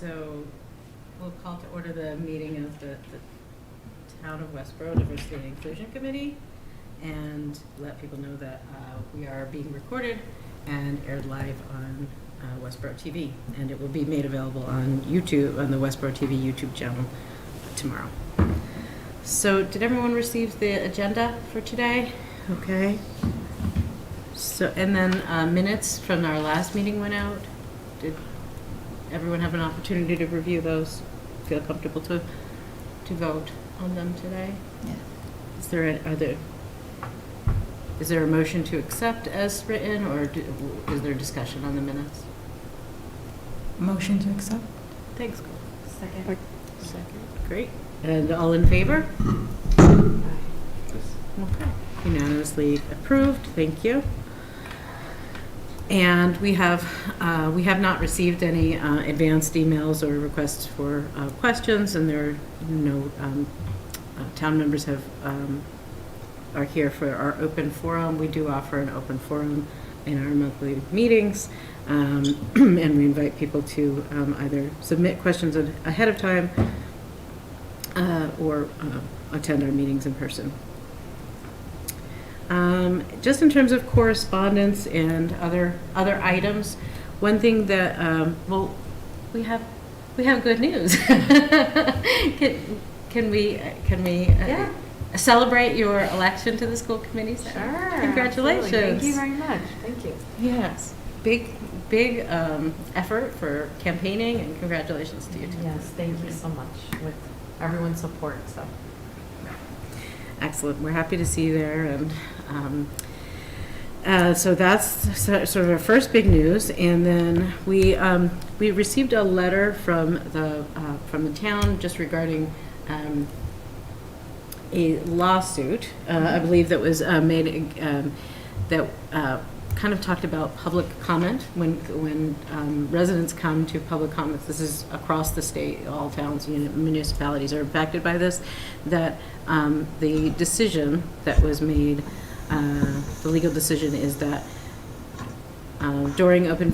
So we'll call to order the meeting of the Town of Westborough Diversity and Inclusion Committee, and let people know that we are being recorded and aired live on Westborough TV, and it will be made available on YouTube, on the Westborough TV YouTube channel tomorrow. So did everyone receive the agenda for today? Okay. So, and then minutes from our last meeting went out. Did everyone have an opportunity to review those? Feel comfortable to vote on them today? Yeah. Is there a motion to accept as written, or is there discussion on the minutes? Motion to accept? Thanks, Cole. Second. Second. Great. And all in favor? Okay. Unanimously approved. Thank you. And we have not received any advanced emails or requests for questions, and there are no town members are here for our open forum. We do offer an open forum in our monthly meetings, and we invite people to either submit questions ahead of time or attend our meetings in person. Just in terms of correspondence and other items, one thing that we have good news. Can we celebrate your election to the school committee? Sure. Congratulations. Absolutely. Thank you very much. Thank you. Yes. Big effort for campaigning, and congratulations to you too. Yes, thank you so much with everyone's support. So. Excellent. We're happy to see you there, and so that's sort of our first big news. And then we received a letter from the town just regarding a lawsuit, I believe, that was made that kind of talked about public comment when residents come to public comments. This is across the state. All towns and municipalities are impacted by this. That the decision that was made, the legal decision, is that during open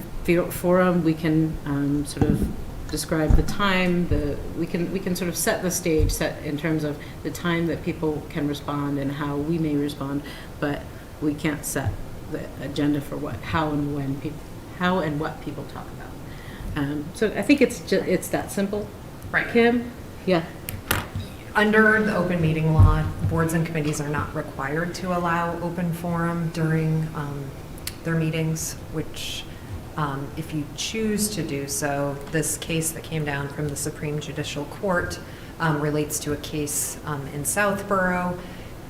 forum we can sort of describe the time. We can sort of set the stage, set in terms of the time that people can respond and how we may respond, but we can't set the agenda for how and what people talk about. So I think it's that simple. Right. Kim? Yeah. Under the open meeting law, boards and committees are not required to allow open forum during their meetings, which if you choose to do so, this case that came down from the Supreme Judicial Court relates to a case in Southborough.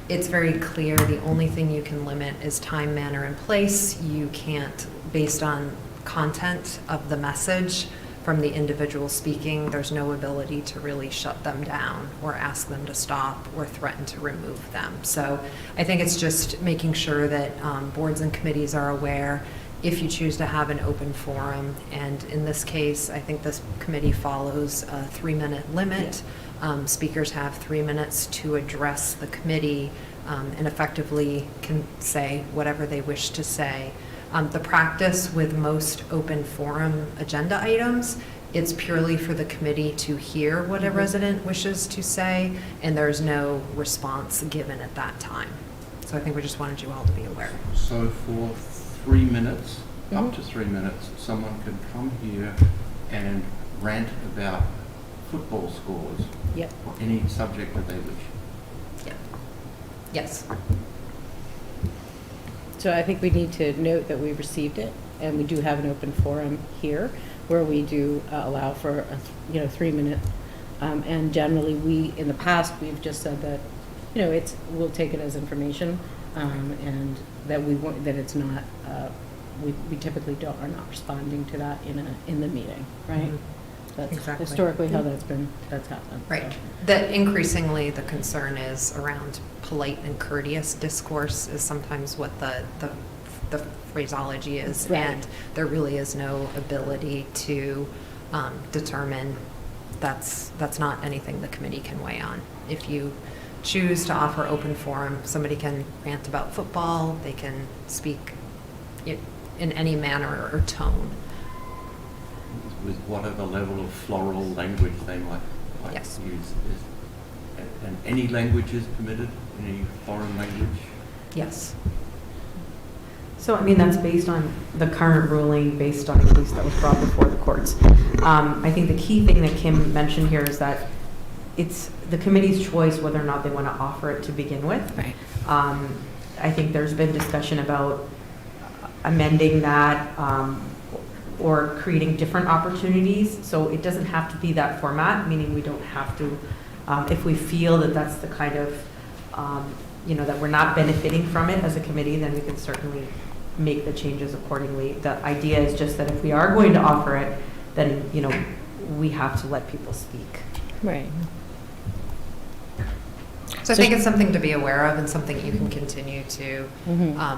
It's very clear the only thing you can limit is time, manner, and place. You can't, based on content of the message from the individual speaking, there's no ability to really shut them down or ask them to stop or threaten to remove them. So I think it's just making sure that boards and committees are aware if you choose to have an open forum. And in this case, I think this committee follows a 3-minute limit. Speakers have 3 minutes to address the committee and effectively can say whatever they wish to say. The practice with most open forum agenda items, it's purely for the committee to hear what a resident wishes to say, and there's no response given at that time. So I think we just wanted you all to be aware. So for 3 minutes, up to 3 minutes, someone can come here and rant about football scores. Yep. Or any subject that they wish. Yeah. Yes. So I think we need to note that we received it, and we do have an open forum here where we do allow for a 3-minute. And generally, in the past, we've just said that we'll take it as information, and that it's not. We typically are not responding to that in the meeting, right? Mm-hmm. That's exactly historically how that's happened. Right. So. That increasingly the concern is around polite and courteous discourse is sometimes what the phraseology is, right. And there really is no ability to determine. That's not anything the committee can weigh on. If you choose to offer open forum, somebody can rant about football. They can speak in any manner or tone. with whatever level of floral language they might Yes. use. And any language is permitted, any foreign language? Yes. So, I mean, that's based on the current ruling, based on a case that was brought before the courts. I think the key thing that Kim mentioned here is that it's the committee's choice whether or not they want to offer it to begin with. Right. I think there's been discussion about amending that or creating different opportunities. So it doesn't have to be that format, meaning we don't have to, if we feel that that's the kind of, that we're not benefiting from it as a committee, then we can certainly make the changes accordingly. The idea is just that if we are going to offer it, then, we have to let people speak. Right. So I think it's something to be aware of and something you can continue to, at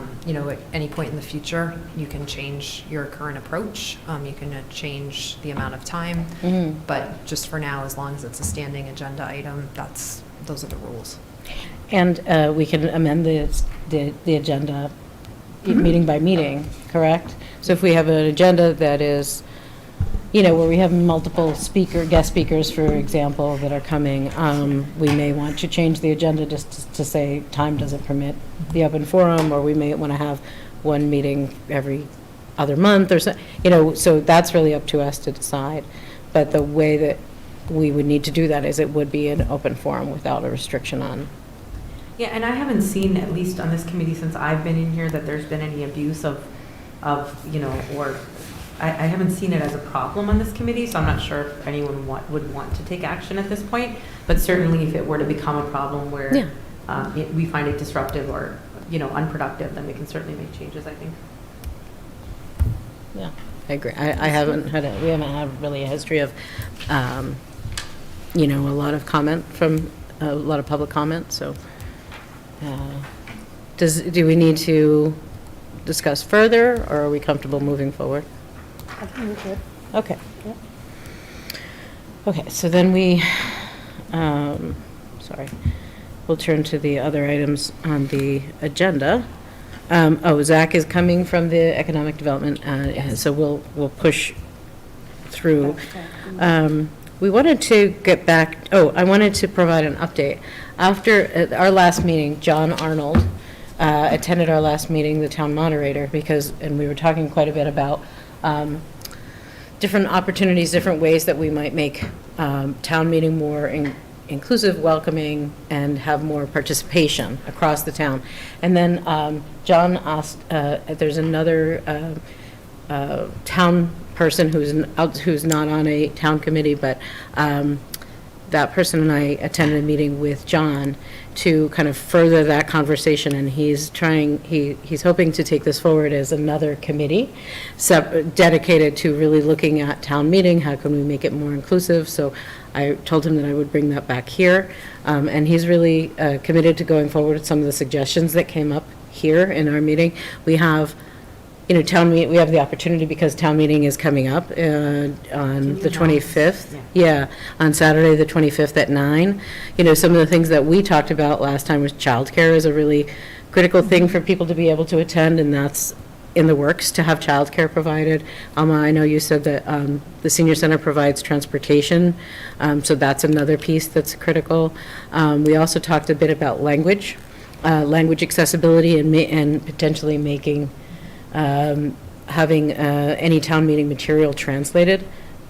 any point in the future, you can change your current approach. You can change the amount of time. But just for now, as long as it's a standing agenda item, those are the rules. And we can amend the agenda meeting by meeting, correct? So if we have an agenda that is, where we have multiple guest speakers, for example, that are coming, we may want to change the agenda just to say time doesn't permit the open forum, or we may want to have one meeting every other month or so, so that's really up to us to decide. But the way that we would need to do that is it would be an open forum without a restriction on. Yeah, and I haven't seen, at least on this committee since I've been in here, that there's been any abuse or I haven't seen it as a problem on this committee, so I'm not sure if anyone would want to take action at this point. But certainly if it were to become a problem where we find it disruptive or, unproductive, then we can certainly make changes, I think. Yeah, I agree. We haven't had really a history of, a lot of comment from, a lot of public comment, so. Do we need to discuss further, or are we comfortable moving forward? I think we're good. Okay. Yep. Okay, so then we'll turn to the other items on the agenda. Zach is coming from the Economic Development, so we'll push through. We wanted to get back, I wanted to provide an update. After our last meeting, John Arnold attended our last meeting, the town moderator, and we were talking quite a bit about different opportunities, different ways that we might make town meeting more inclusive, welcoming, and have more participation across the town. And then John asked, there's another town person who's not on a town committee, but that person and I attended a meeting with John to kind of further that conversation, and he's hoping to take this forward as another committee dedicated to really looking at town meeting, how can we make it more inclusive. So I told him that I would bring that back here, and he's really committed to going forward with some of the suggestions that came up here in our meeting. We have we have the opportunity because town meeting is coming up on the 25th. Yeah, on Saturday, the 25th at 9. Some of the things that we talked about last time was childcare is a really critical thing for people to be able to attend, and that's in the works to have childcare provided. Alma, I know you said that the senior center provides transportation, so that's another piece that's critical. We also talked a bit about language accessibility, and potentially making having any town meeting material translated.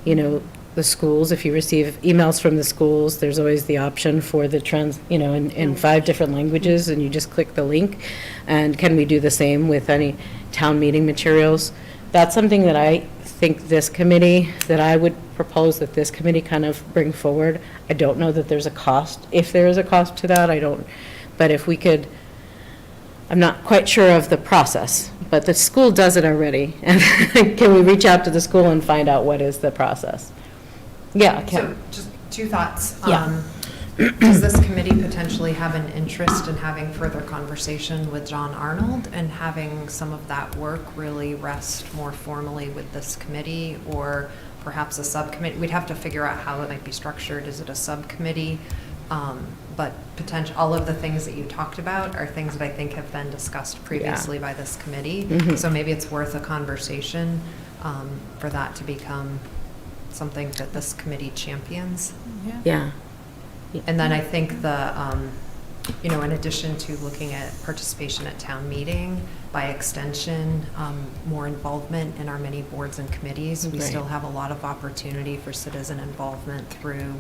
The schools, if you receive emails from the schools, there's always the option for the in 5 different languages, and you just click the link. And can we do the same with any town meeting materials? That's something that I think I would propose that this committee kind of bring forward. I don't know that there's a cost. If there is a cost to that, but if we could, I'm not quite sure of the process, but the school does it already. And can we reach out to the school and find out what is the process? Yeah. So just 2 thoughts. Yeah. Does this committee potentially have an interest in having further conversation with John Arnold and having some of that work really rest more formally with this committee, or perhaps a subcommittee? We'd have to figure out how it might be structured. Is it a subcommittee But all of the things that you talked about are things that I think have been discussed previously by this committee. Mhm. So maybe it's worth a conversation for that to become something that this committee champions. Yeah. And then I think in addition to looking at participation at town meeting, by extension, more involvement in our many boards and committees. We Right. still have a lot of opportunity for citizen involvement through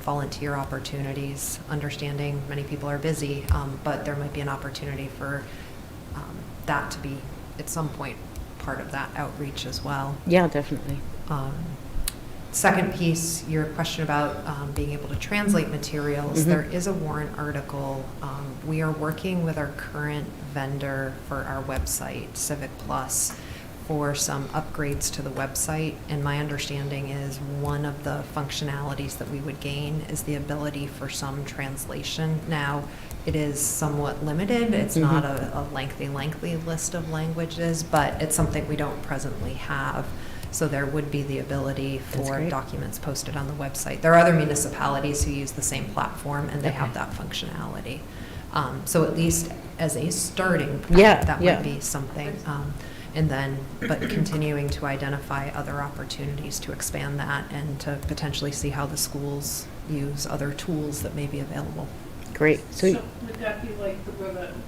volunteer opportunities, understanding many people are busy, but there might be an opportunity for that to be, at some point, part of that outreach as well. Yeah, definitely. Second piece, your question about being able to translate materials. Mhm. There is a warrant article. We are working with our current vendor for our website, Civic Plus, for some upgrades to the website. And my understanding is one of the functionalities that we would gain is the ability for some translation. Now, it is somewhat limited. It's not a lengthy list of languages, but it's something we don't presently have. So there would be the ability That's for great. documents posted on the website. There are other municipalities who use the same platform, and they Okay. have that functionality. So at least as a starting point, Yeah, that yeah. might be something. And then, but continuing to identify other opportunities to expand that and to potentially see how the schools use other tools that may be available. Great. So would that be like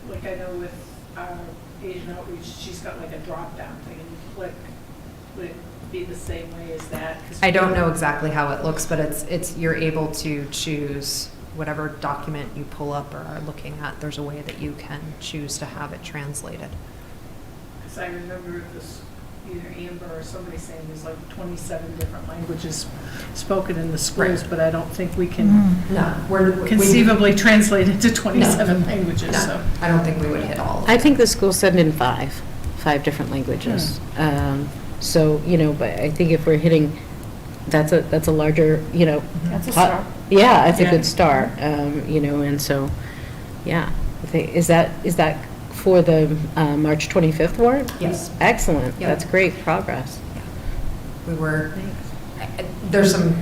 like I know with our Asian outreach, she's got like a drop-down thing and you click, would it be the same way as that? 'Cause I don't know exactly how it looks, but you're able to choose whatever document you pull up or are looking at. There's a way that you can choose to have it translated. Because I remember this, either Amber or somebody saying there's like 27 different languages spoken in the schools, Right. but I don't think we can No, conceivably translate it to 27 languages, No, so. I don't think we would hit all of I it. think the schools send in five different languages. So, but I think if we're hitting, that's a larger, That's a pot- start. Yeah, it's a Yeah. good start, and so, yeah. Is that for the March 25th warrant? Yes. Excellent. Yeah. That's great progress. We were, there's some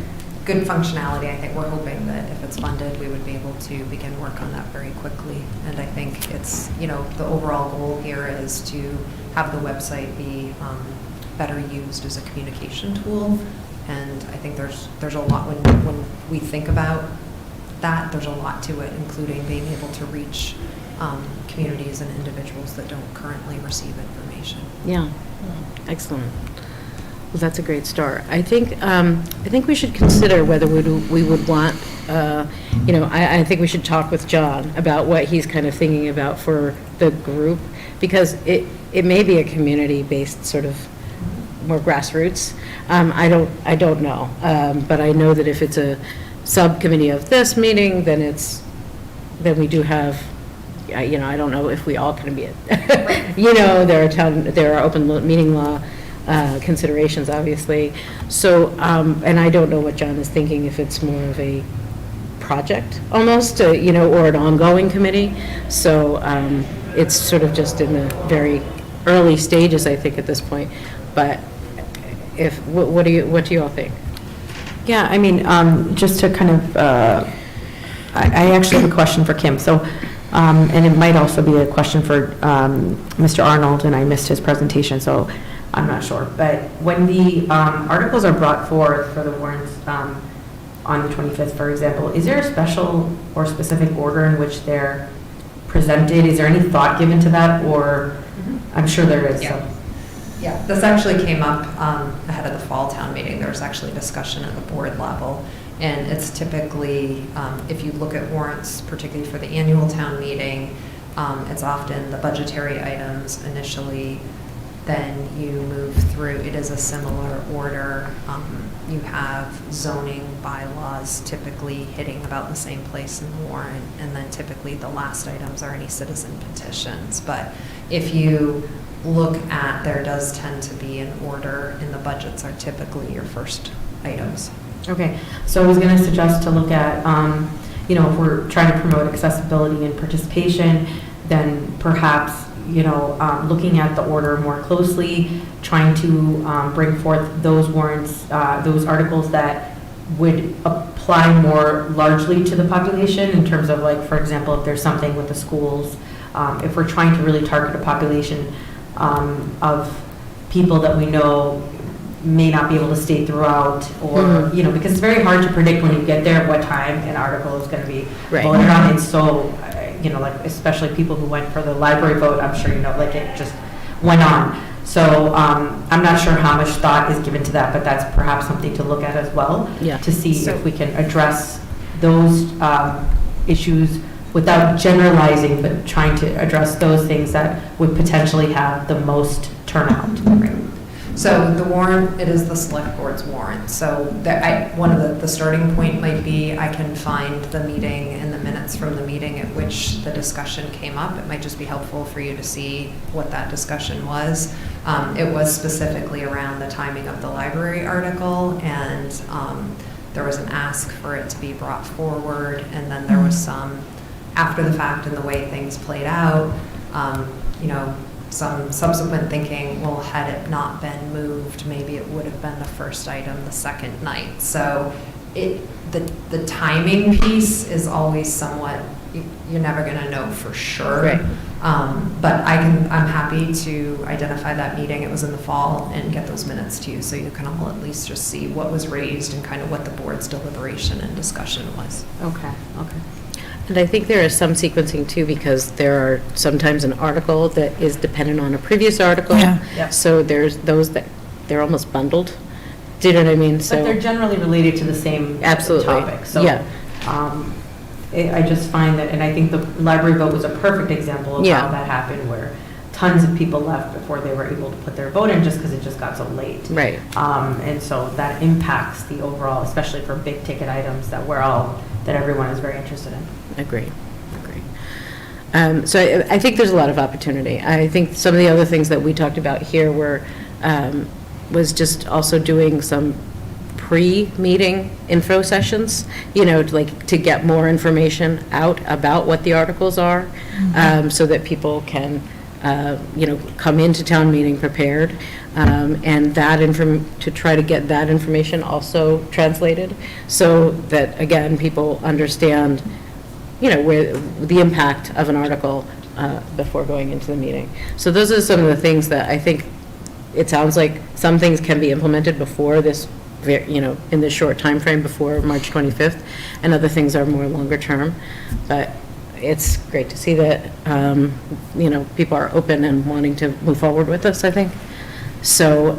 good functionality. I think we're hoping that if it's funded, we would be able to begin work on that very quickly. And I think it's, the overall goal here is to have the website be better used as a communication tool. And I think there's a lot, when we think about that, there's a lot to it, including being able to reach communities and individuals that don't currently receive information. Yeah, excellent. Well, that's a great start. I think we should consider whether we would want, I think we should talk with John about what he's kind of thinking about for the group, because it may be a community-based sort of more grassroots. I don't know, but I know that if it's a subcommittee of this meeting, then we do have, I don't know if we all can be it. There are open meeting law considerations, obviously. So, and I don't know what John is thinking, if it's more of a project almost, or an ongoing committee. So it's sort of just in the very early stages, I think, at this point. But what do you all think? Yeah, I mean, just to kind of, I actually have a question for Kim. So, and it might also be a question for Mr. Arnold, and I missed his presentation, so I'm not sure. But when the articles are brought forth for the warrants on the 25th, for example, is there a special or specific order in which they're presented? Is there any thought given to that, or I'm sure there is. Yeah. So. Yeah, this actually came up ahead of the fall town meeting. There was actually discussion at the board level. And it's typically, if you look at warrants, particularly for the annual town meeting, it's often the budgetary items initially, then you move through. It is a similar order. You have zoning bylaws typically hitting about the same place in the warrant, and then typically the last items are any citizen petitions. But if you look at, there does tend to be an order, and the budgets are typically your first items. Okay, so I was going to suggest to look at, if we're trying to promote accessibility and participation, then perhaps, looking at the order more closely, trying to bring forth those warrants, those articles that would apply more largely to the population in terms of, like, for example, if there's something with the schools, if we're trying to really target a population of people that we know may not be able to stay throughout, or, you know, because it's very hard to predict when you get there what time an article is going to be voted on. And so, you know, like, especially people who went for the library vote, I'm sure you know, like, it just went on. So I'm not sure how much thought is given to that, but that's perhaps something to look at as well, to see if we can address those issues without generalizing, but trying to address those things that would potentially have the most turnout. So the warrant, it is the select board's warrant. So one of the starting point might be I can find the meeting and the minutes from the meeting at which the discussion came up. It might just be helpful for you to see what that discussion was. It was specifically around the timing of the library article, and there was an ask for it to be brought forward, and then there was some after the fact and the way things played out, you know, some subsequent thinking, well, had it not been moved, maybe it would have been the first item the second night. So the timing piece is always somewhat, you're never going to know for sure. Right. But I'm happy to identify that meeting. It was in the fall, and get those minutes to you so you can all at least just see what was raised and kind of what the board's deliberation and discussion was. Okay. And I think there is some sequencing too, because there are sometimes an article that is dependent on a previous article. Yeah. So there's those that they're almost bundled. Do you know what I mean? But they're generally related to the same topic. So, yeah. I just find that, and I think the library vote was a perfect example of how that happened, where tons of people left before they were able to put their vote in just because it just got so late. Right. And so that impacts the overall, especially for big ticket items that everyone is very interested in. Agree. So I think there's a lot of opportunity. I think some of the other things that we talked about here was just also doing some pre-meeting info sessions, you know, to get more information out about what the articles are, so that people can, you know, come into town meeting prepared, and to try to get that information also translated, so that, again, people understand, you know, where the impact of an article before going into the meeting. So those are some of the things that I think it sounds like some things can be implemented before this, you know, in this short time frame before March 25th, and other things are more longer term. But it's great to see that, you know, people are open and wanting to move forward with this, I think. So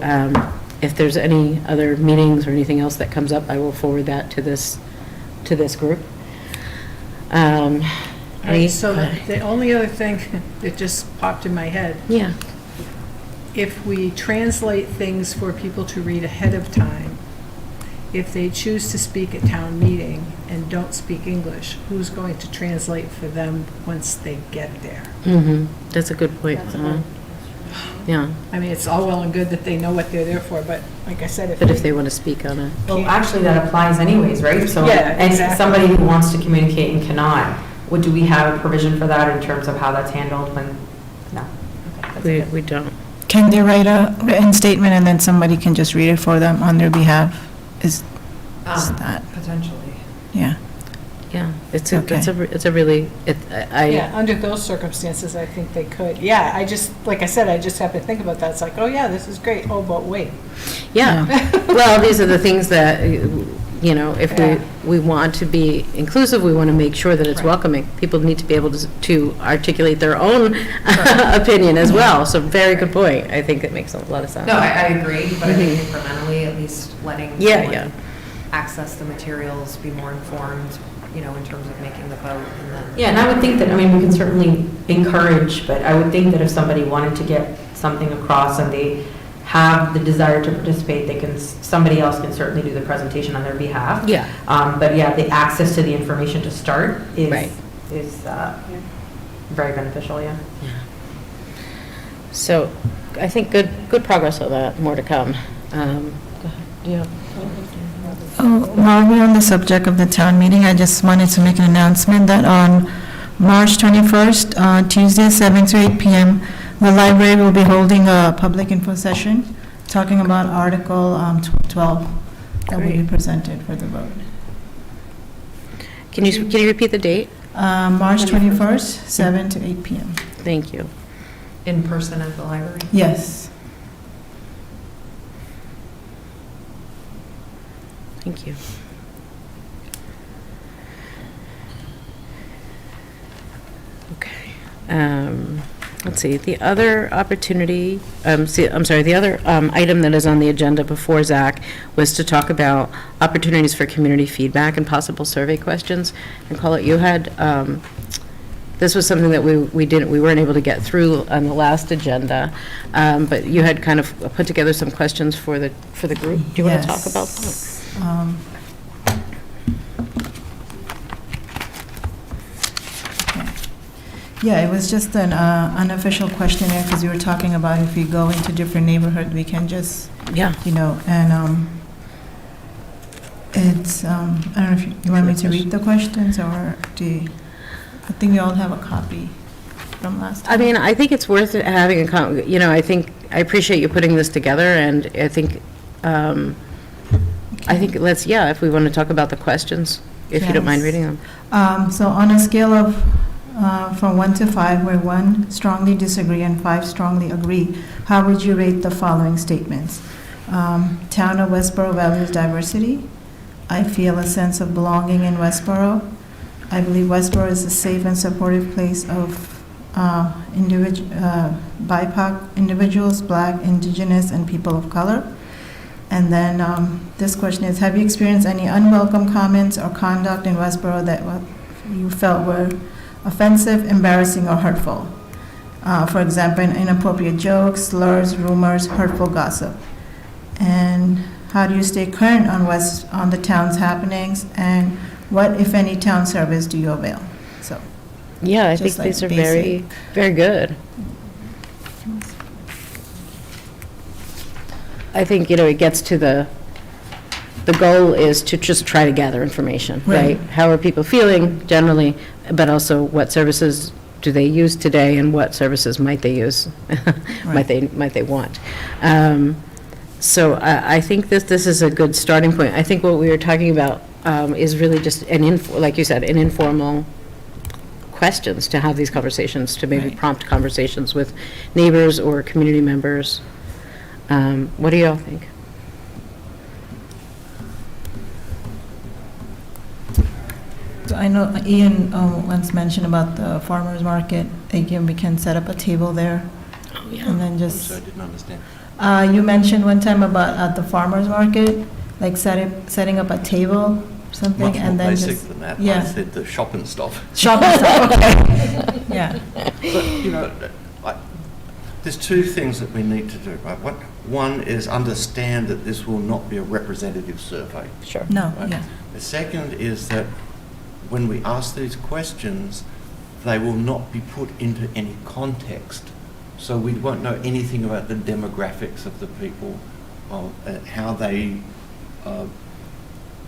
if there's any other meetings or anything else that comes up, I will forward that to this group. All right, so the only other thing that just popped in my head. Yeah. If we translate things for people to read ahead of time, if they choose to speak at town meeting and don't speak English, who's going to translate for them once they get there? That's a good point. Yeah. I mean, it's all well and good that they know what they're there for, but like I said, if they want to speak on it. Well, actually, that applies anyways, right? So, yeah, exactly. And somebody who wants to communicate and cannot, do we have a provision for that in terms of how that's handled when? No. Okay, we don't. Can they write a written statement and then somebody can just read it for them on their behalf? Is that potentially? Yeah. Yeah, it's yeah, under those circumstances, I think they could. Yeah, like I said, I just have to think about that. It's like, oh yeah, this is great. Oh, but wait. Yeah. Well, these are the things that, you know, if we want to be inclusive, we want to make sure that it's welcoming. People need to be able to articulate their own opinion as well. So very good point. I think it makes a lot of sense. No, I agree, but I think incrementally, at least letting someone access the materials, be more informed, you know, in terms of making the vote. And then and I would think that, I mean, we can certainly encourage, but I would think that if somebody wanted to get something across and they have the desire to participate, somebody else can certainly do the presentation on their behalf. Yeah. But yeah, the access to the information to start is very beneficial. Yeah. So, I think good progress on that. More to come. Go ahead. Yeah. While we're on the subject of the town meeting, I just wanted to make an announcement that on March 21st, Tuesday, 7 to 8 p.m., the library will be holding a public info session talking about Article 12, that will be Great. presented for the vote. Can you repeat the date? March 21st, 7 to 8 p.m. Thank you. In person at the library? Yes. Thank you. Okay. Let's see, the other opportunity, the other item that is on the agenda before Zach was to talk about opportunities for community feedback and possible survey questions. And Colette, you had, this was something that we weren't able to get through on the last agenda, but you had kind of put together some questions for the group. Do you want to talk about that? Okay. Yeah, it was just an unofficial questionnaire because we were talking about if we go into different neighborhoods, we can just, Yeah. and it's, I don't know if you want me to read the questions or I think we all have a copy from last time. I mean, I think it's worth having I appreciate you putting this together, and I think, if we want to talk about the questions, if you don't mind Yes. reading them. So on a scale of from 1 to 5, where 1 strongly disagree and 5 strongly agree, how would you rate the following statements? Town of Westborough values diversity. I feel a sense of belonging in Westborough. I believe Westborough is a safe and supportive place of BIPOC individuals, Black, Indigenous, and people of color. And then this question is, have you experienced any unwelcome comments or conduct in Westborough that you felt were offensive, embarrassing, or hurtful? For example, inappropriate jokes, slurs, rumors, hurtful gossip. And how do you stay current on the town's happenings? And what, if any, town service do you avail? So, Yeah, I think Just like these are very, basic. very good. I think, it gets to the goal is to just try to gather information, right? Right. How are people feeling generally, but also what services do they use today and what services might they use, might they want? So I think this is a good starting point. I think what we were talking about is really just like you said, an informal questions to have these conversations, to maybe Right. prompt conversations with neighbors or community members. What do y'all think? So I know Ian once mentioned about the farmer's market. Again, we can set up a table there Oh, yeah. and then I'm just, sorry, I didn't understand. you mentioned one time about at the farmer's market, like setting up a table, something, Much more and then basic just. than that. yeah. I said the shop and stuff. Shop and stuff, okay. Yeah, But, there's two things that we need to do, right? One is understand that this will not be a representative survey. Sure. no, Right. yeah, The second is that when we ask these questions, they will not be put into any context. So we won't know anything about the demographics of the people, how they,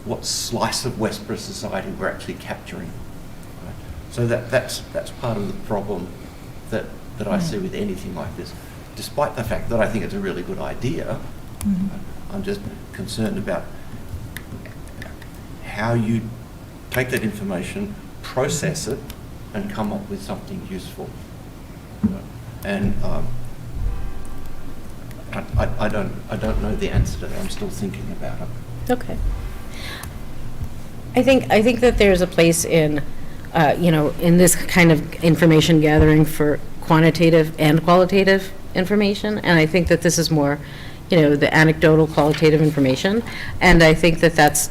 what slice of Westborough society we're actually capturing. Right? So that's part of the problem that I see with anything like this. Despite the fact that I think it's a really good idea, Mhm. I'm just concerned about how you take that information, process it, and come up with something useful. And I don't know the answer to that. I'm still thinking about it. Okay. I think that there's a place in, in this kind of information gathering for quantitative and qualitative information, and I think that this is more, the anecdotal qualitative information, and I think that that's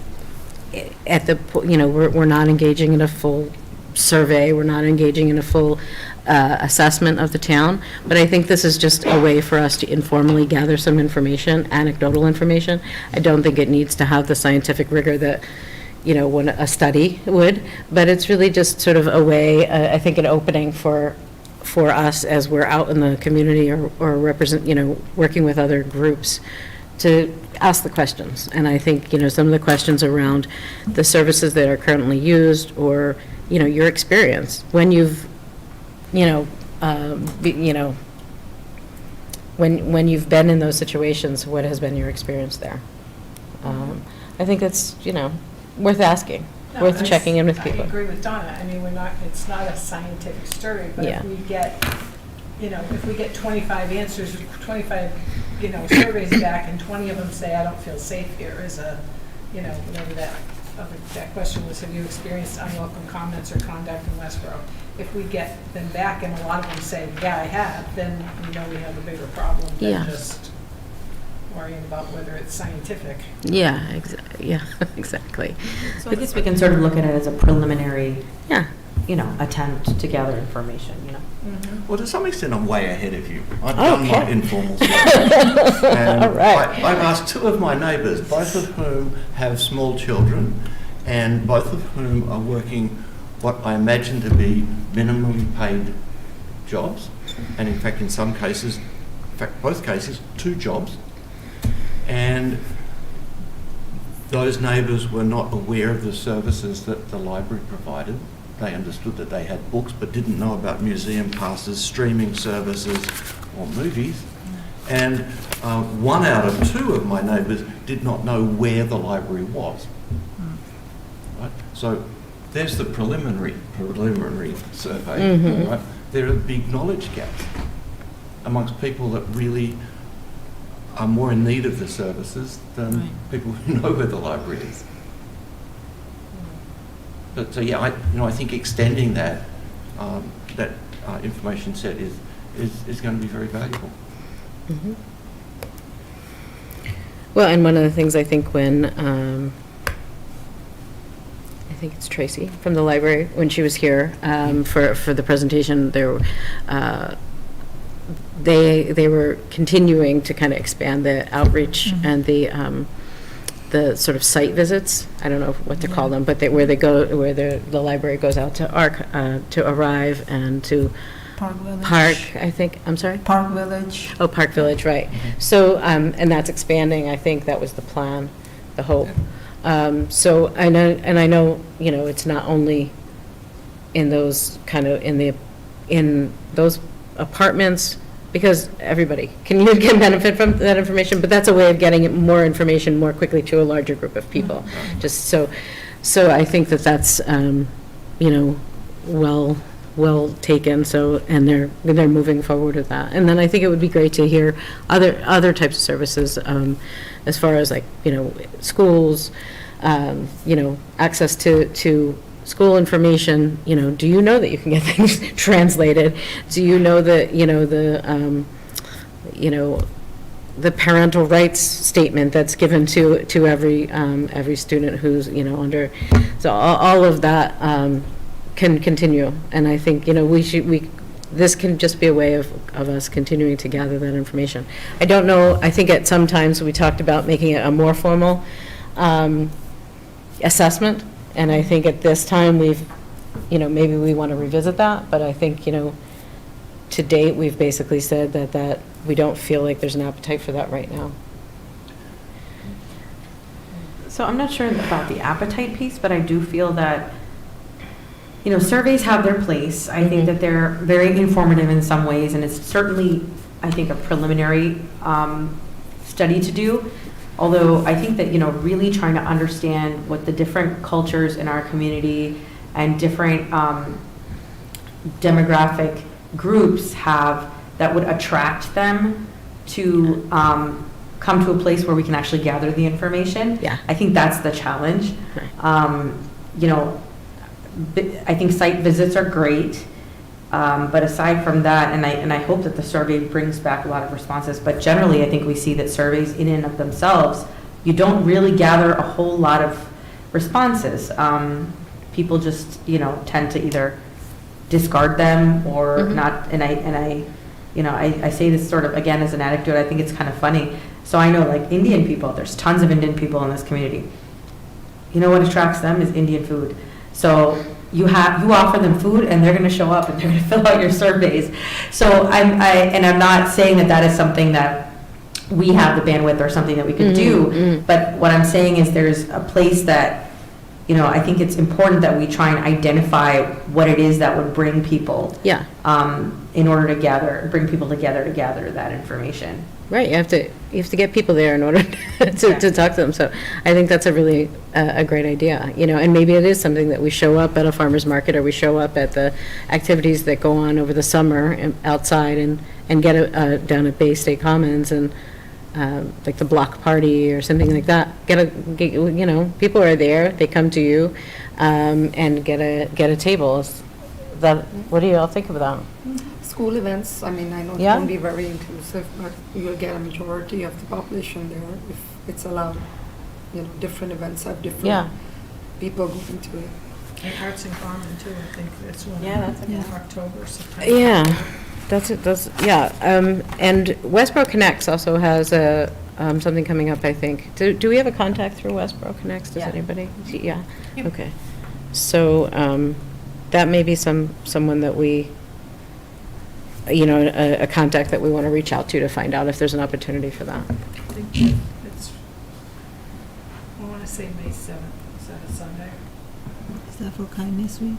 at the, we're not engaging in a full survey, we're not engaging in a full assessment of the town, but I think this is just a way for us to informally gather some information, anecdotal information. I don't think it needs to have the scientific rigor that, when a study would, but it's really just sort of a way, I think an opening for us as we're out in the community or represent, working with other groups to ask the questions. And I think, some of the questions around the services that are currently used or, your experience when you've, when you've been in those situations, what has been your experience there? I think it's, worth asking, No, worth checking in with I people. agree with Donna. I mean, it's not a scientific study, but Yeah. if we get, if we get 25 answers, 25, surveys back, and 20 of them say, I don't feel safe here, is whatever that question was, have you experienced unwelcome comments or conduct in Westborough? If we get them back and a lot of them say, yeah, I have, then we have a bigger problem Yeah. than just worrying about whether it's scientific. Yeah, exactly. So I guess we can sort of look at it as a preliminary, Yeah. attempt to gather information, Well, to some extent, I'm way ahead of you. I've done my Okay. informal survey. And All right. I've asked two of my neighbours, both of whom have small children, and both of whom are working what I imagine to be minimum paid jobs, and in fact, in some cases, both cases, 2 jobs. And those neighbours were not aware of the services that the library provided. They understood that they had books, but didn't know about museum passes, streaming services, or movies. And 1 out of 2 of my neighbours did not know where the library was. Right? So there's the preliminary survey. Mhm. Right? There are big knowledge gaps amongst people that really are more in need of the services than Right. people who know where the library is. But so yeah, I think extending that information set is going to be very valuable. Mhm. Well, and one of the things I think when, I think it's Tracy from the library, when she was here for the presentation, they were continuing to kind of expand the outreach and the sort of site visits. I don't know what to call them, but where the library goes out to Arrive and to Park Village. Park, I think, I'm sorry? Park Village. Oh, Park Village, right. So, and that's expanding, I think that was the plan, the hope. So I know, it's not only in those in those apartments, because everybody can benefit from that information, but that's a way of getting more information more quickly to a larger group of people. Just so I think that's, well taken, and they're moving forward with that. And then I think it would be great to hear other types of services, as far as schools, access to school information. Do you know that you can get things translated? Do you know that, the parental rights statement that's given to every student who's, under, so all of that, can continue. And I think, this can just be a way of us continuing to gather that information. I don't know, I think at some times we talked about making it a more formal assessment, and I think at this time we've, maybe we want to revisit that, but I think, to date, we've basically said that we don't feel like there's an appetite for that right now. So I'm not sure about the appetite piece, but I do feel that, surveys have their place. I think that they're very informative in some ways, and it's certainly, I think, a preliminary study to do. Although I think that, really trying to understand what the different cultures in our community and different demographic groups have that would attract them to come to a place where we can actually gather the information. Yeah. I think that's the challenge. Right. I think site visits are great, but aside from that, and I hope that the survey brings back a lot of responses, but generally I think we see that surveys in and of themselves, you don't really gather a whole lot of responses. People just, tend to either discard them or not, and I say this sort of, again, as an anecdote, I think it's kind of funny. So I know, Indian people, there's tons of Indian people in this community. What attracts them is Indian food. So you offer them food, and they're going to show up, and they're going to fill out your surveys. So I'm not saying that is something that we have the bandwidth or something that we could do. But what I'm saying is there's a place that, I think it's important that we try and identify what it is that would bring people. Yeah. in order to bring people together to gather that information. Right, you have to get people there in order to talk to them. So I think that's a really a great idea, and maybe it is something that we show up at a farmer's market, or we show up at the activities that go on over the summer outside and get down at Bay State Commons and like the block party or something like that. People are there, they come to you and get a table. What do you all think of that? School events, I mean, I know it Yeah. won't be very inclusive, but you'll get a majority of the population there if it's allowed. Different events have different Yeah. people going to it. And Arts in Common too, I think that's one. Yeah, that's in okay. October, September. Yeah, and Westborough Connects also has something coming up, I think. Do we have a contact through Westborough Connects? Does Yeah. anybody? Yeah, okay. So that may be someone that we, a contact that we want to reach out to find out if there's an opportunity for that. I think it's, I want to say May 7th, is that a Sunday? Is that for Kindness Week?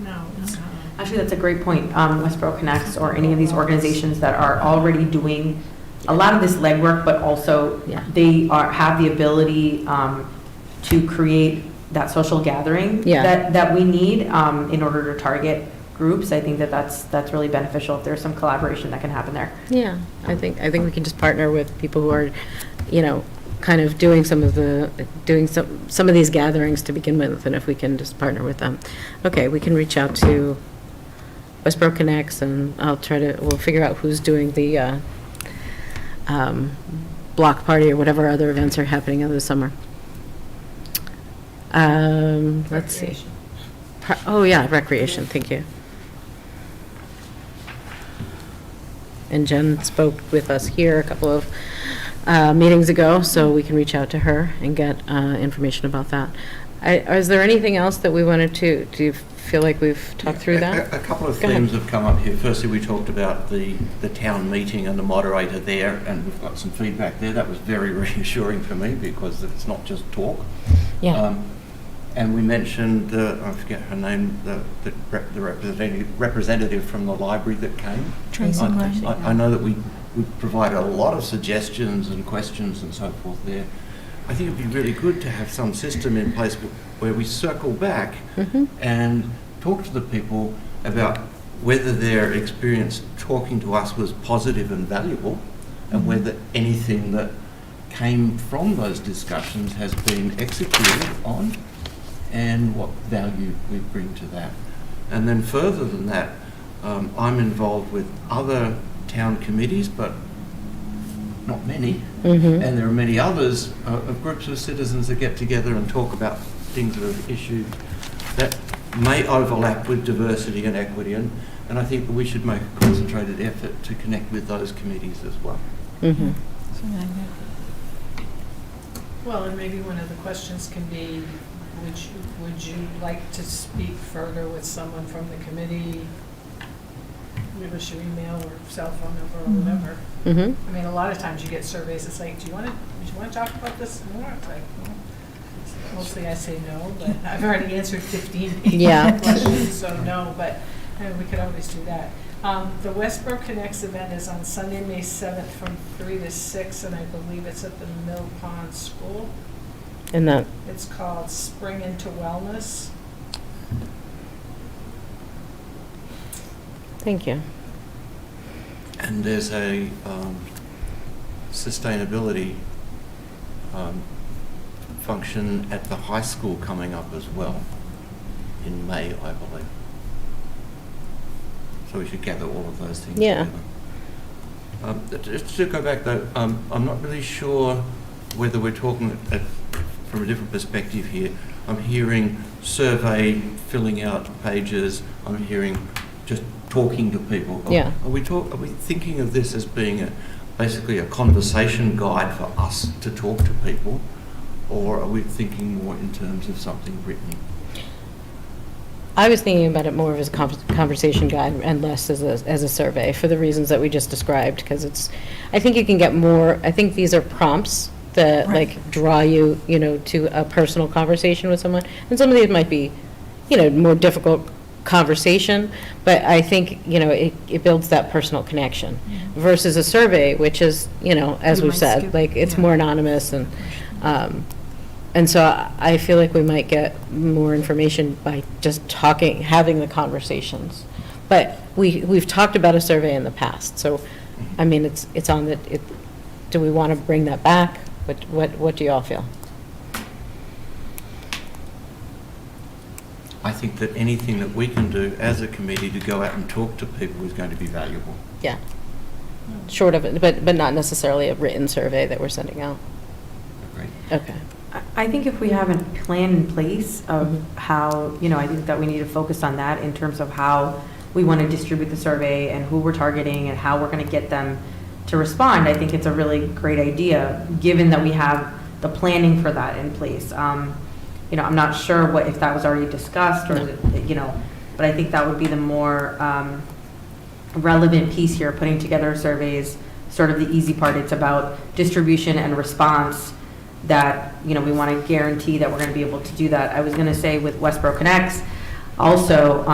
No, it's not. Actually, that's a great point. Westborough Connects or any of these organizations that are already doing a lot of this legwork, but also Yeah. they have the ability to create that social gathering Yeah. that we need in order to target groups. I think that's really beneficial if there's some collaboration that can happen there. Yeah, I think we can just partner with people who are, kind of doing some of these gatherings to begin with, and if we can just partner with them. Okay, we can reach out to Westborough Connects, and we'll figure out who's doing the block party or whatever other events are happening over the summer. Let's see. Oh, yeah, recreation, thank you. And Jen spoke with us here a couple of meetings ago, so we can reach out to her and get information about that. Is there anything else that we wanted to, do you feel like we've talked through that? A couple of Go ahead. themes have come up here. Firstly, we talked about the town meeting and the moderator there, and we've got some feedback there. That was very reassuring for me because it's not just talk. Yeah. And we mentioned, I forget her name, the representative from the library that came. Tracy Grant. I know that we provided a lot of suggestions and questions and so forth there. I think it'd be really good to have some system in place where we circle back and talk to the people about whether their experience talking to us was positive and valuable, and whether anything that came from those discussions has been executed on, and what value we bring to that. And then further than that, I'm involved with other town committees, but not many, and there are many others of groups of citizens that get together and talk about things that are issues that may overlap with diversity and equity, and I think that we should make a concentrated effort to connect with those committees as well. Well, and maybe one of the questions can be, would you like to speak further with someone from the committee? Give us your email or cell phone number or whatever. I mean, a lot of times you get surveys, it's like, do you want to talk about this more? It's like, well, mostly I say no, but I've already answered 15 Yeah. questions, so no, but we could always do that. The Westborough Connects event is on Sunday, May 7th from 3 to 6, and I believe it's at the Mill Pond School. And that, It's called Spring into Wellness. thank you. And there's a sustainability function at the high school coming up as well in May, I believe. So we should gather all of those things Yeah. together. Just to go back though, I'm not really sure whether we're talking from a different perspective here. I'm hearing survey, filling out pages. I'm hearing just talking to people. Yeah. Are we thinking of this as being basically a conversation guide for us to talk to people, or are we thinking more in terms of something written? I was thinking about it more as a conversation guide and less as a survey, for the reasons that we just described, because I think you can get more, I think these are prompts that like draw you, to a personal conversation with someone, and some of these might be, more difficult conversation, but I think, it builds that personal connection versus a survey, which is, as You we've might said, skip- like, it's yeah. more anonymous, and so I feel like we might get more information by just having the conversations. But we've talked about a survey in the past, so, I mean, it's on the, do we want to bring that back? What do you all feel? I think that anything that we can do as a committee to go out and talk to people is going to be valuable. Yeah. Short of it, but not necessarily a written survey that we're sending out. Agreed. Okay. I think if we have a plan in place of Mhm. how, I think that we need to focus on that in terms of how we want to distribute the survey and who we're targeting and how we're going to get them to respond. I think it's a really great idea, given that we have the planning for that in place. I'm not sure if that was already discussed or, but I think that would be the more relevant piece here, putting together surveys, sort of the easy part. It's about distribution and response that, we want to guarantee that we're going to be able to do that. I was going to say with Westborough Connects also,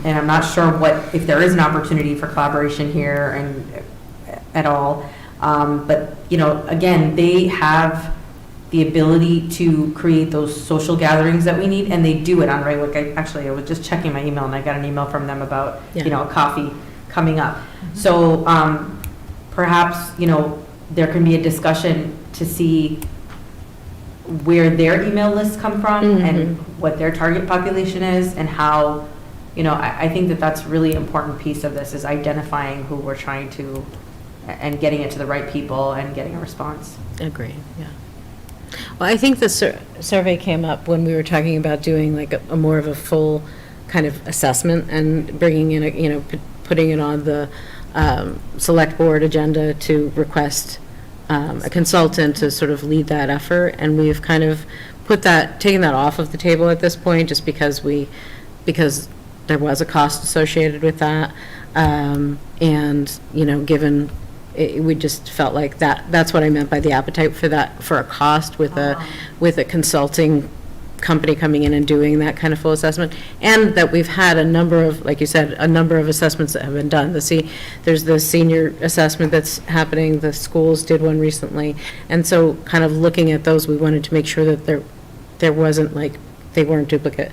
and I'm not sure if there is an opportunity for collaboration here and at all, but, again, they have the ability to create those social gatherings that we need, and they do it on regular. I was just checking my email, and I got an email from them about, Yeah. a coffee coming up. So perhaps, there can be a discussion to see where their email lists come from and what their target population is and how, I think that that's really important piece of this is identifying who we're trying to and getting it to the right people and getting a response. Agreed, yeah. Well, I think the survey came up when we were talking about doing like a more of a full kind of assessment and bringing in, putting it on the select board agenda to request a consultant to sort of lead that effort. And we've kind of taken that off of the table at this point, just because there was a cost associated with that. And, given we just felt like that's what I meant by the appetite for a cost with a consulting company coming in and doing that kind of full assessment, and that we've had a number of, like you said, a number of assessments that have been done. There's the senior assessment that's happening, the schools did one recently, and so kind of looking at those, we wanted to make sure that there wasn't they weren't duplicate,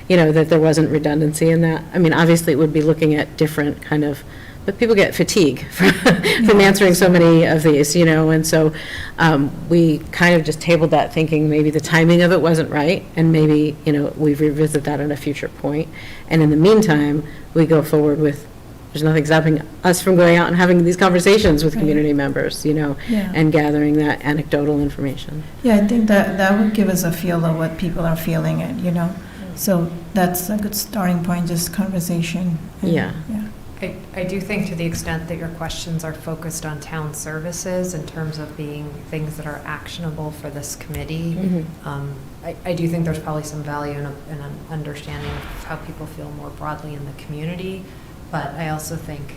that there wasn't redundancy in that. I mean, obviously it would be looking at different kind of, but people get fatigue from answering so many of these, and so we kind of just tabled that, thinking maybe the timing of it wasn't right, and maybe, we revisit that at a future point. And in the meantime, we go forward with, there's nothing stopping us from going out and having these conversations with community members, and gathering that anecdotal information. Yeah, I think that would give us a feel of what people are feeling, and, so that's a good starting point, just conversation. Yeah. I do think, to the extent that your questions are focused on town services in terms of being things that are actionable for this committee, I do think there's probably some value in an understanding of how people feel more broadly in the community. But I also think,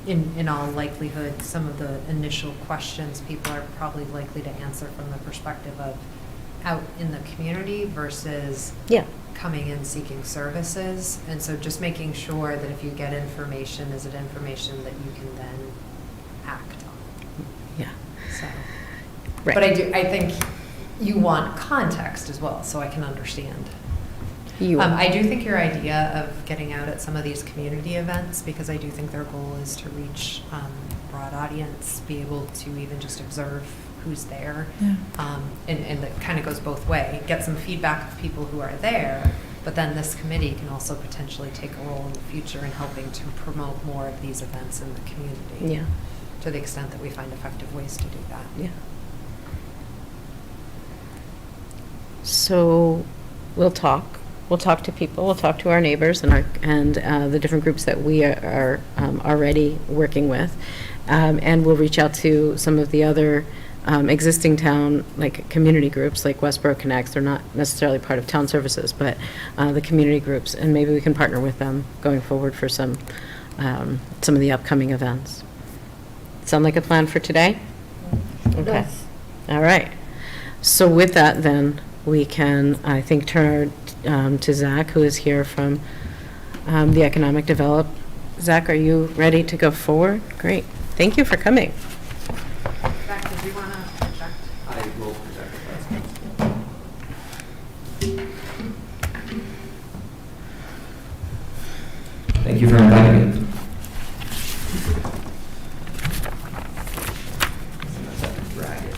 in all likelihood, some of the initial questions people are probably likely to answer from the perspective of out in the community versus coming in seeking services. And so just making sure that if you get information, is it information that you can then act on? Yeah. So, Right. but I think you want context as well, so I can understand. I do think your idea of getting out at some of these community events, because I do think their goal is to reach broad audience, be able to even just observe who's there. And that kind of goes both ways. Get some feedback of people who are there, but then this committee can also potentially take a role in the future in helping to promote more of these events in the community. To the extent that we find effective ways to do that. Yeah. So we'll talk to people, we'll talk to our neighbors and the different groups that we are already working with. And we'll reach out to some of the other existing town, community groups, like Westborough Connects. They're not necessarily part of town services, but the community groups, and maybe we can partner with them going forward for some of the upcoming events. Sound like a plan for today? Okay. All right. So with that, then, we can, I think, turn to Zach, who is here from the economic develop. Zach, are you ready to go forward? Great. Thank you for coming. Zach, did you want to project? I will project if that's possible. Thank you for inviting me. Sometimes I have to drag it.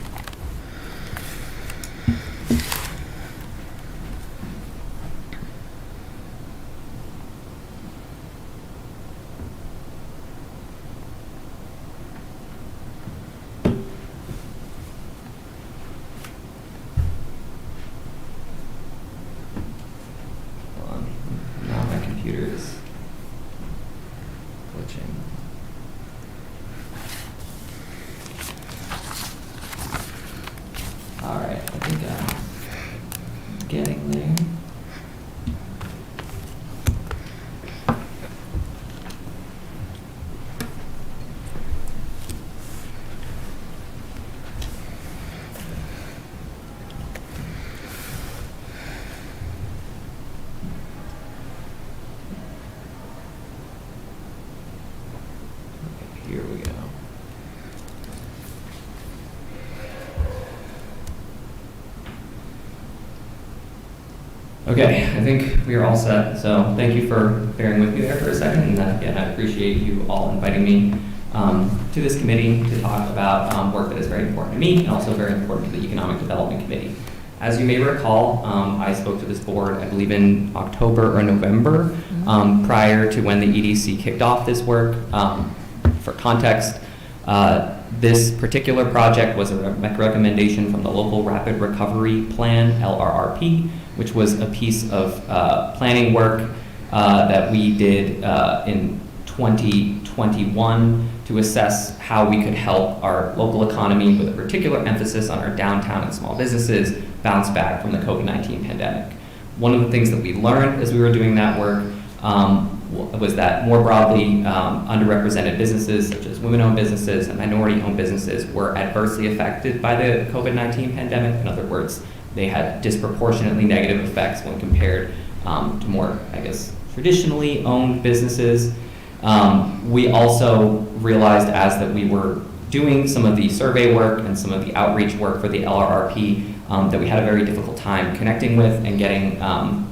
Hold on. Now my computer is glitching. All right, I think I'm getting there. Okay, here we go. Okay, I think we are all set. So thank you for bearing with me there for a second. And again, I appreciate you all inviting me to this committee to talk about work that is very important to me and also very important to the Economic Development Committee. As you may recall, I spoke to this board, I believe in October or November, prior to when the EDC kicked off this work. For context, this particular project was a recommendation from the Local Rapid Recovery Plan, LRRP, which was a piece of planning work that we did in 2021 to assess how we could help our local economy with a particular emphasis on our downtown and small businesses bounce back from the COVID-19 pandemic. One of the things that we learned as we were doing that work was that more broadly, underrepresented businesses such as women-owned businesses and minority-owned businesses were adversely affected by the COVID-19 pandemic. In other words, they had disproportionately negative effects when compared to more, I guess, traditionally owned businesses. We also realized as that we were doing some of the survey work and some of the outreach work for the LRRP that we had a very difficult time connecting with and getting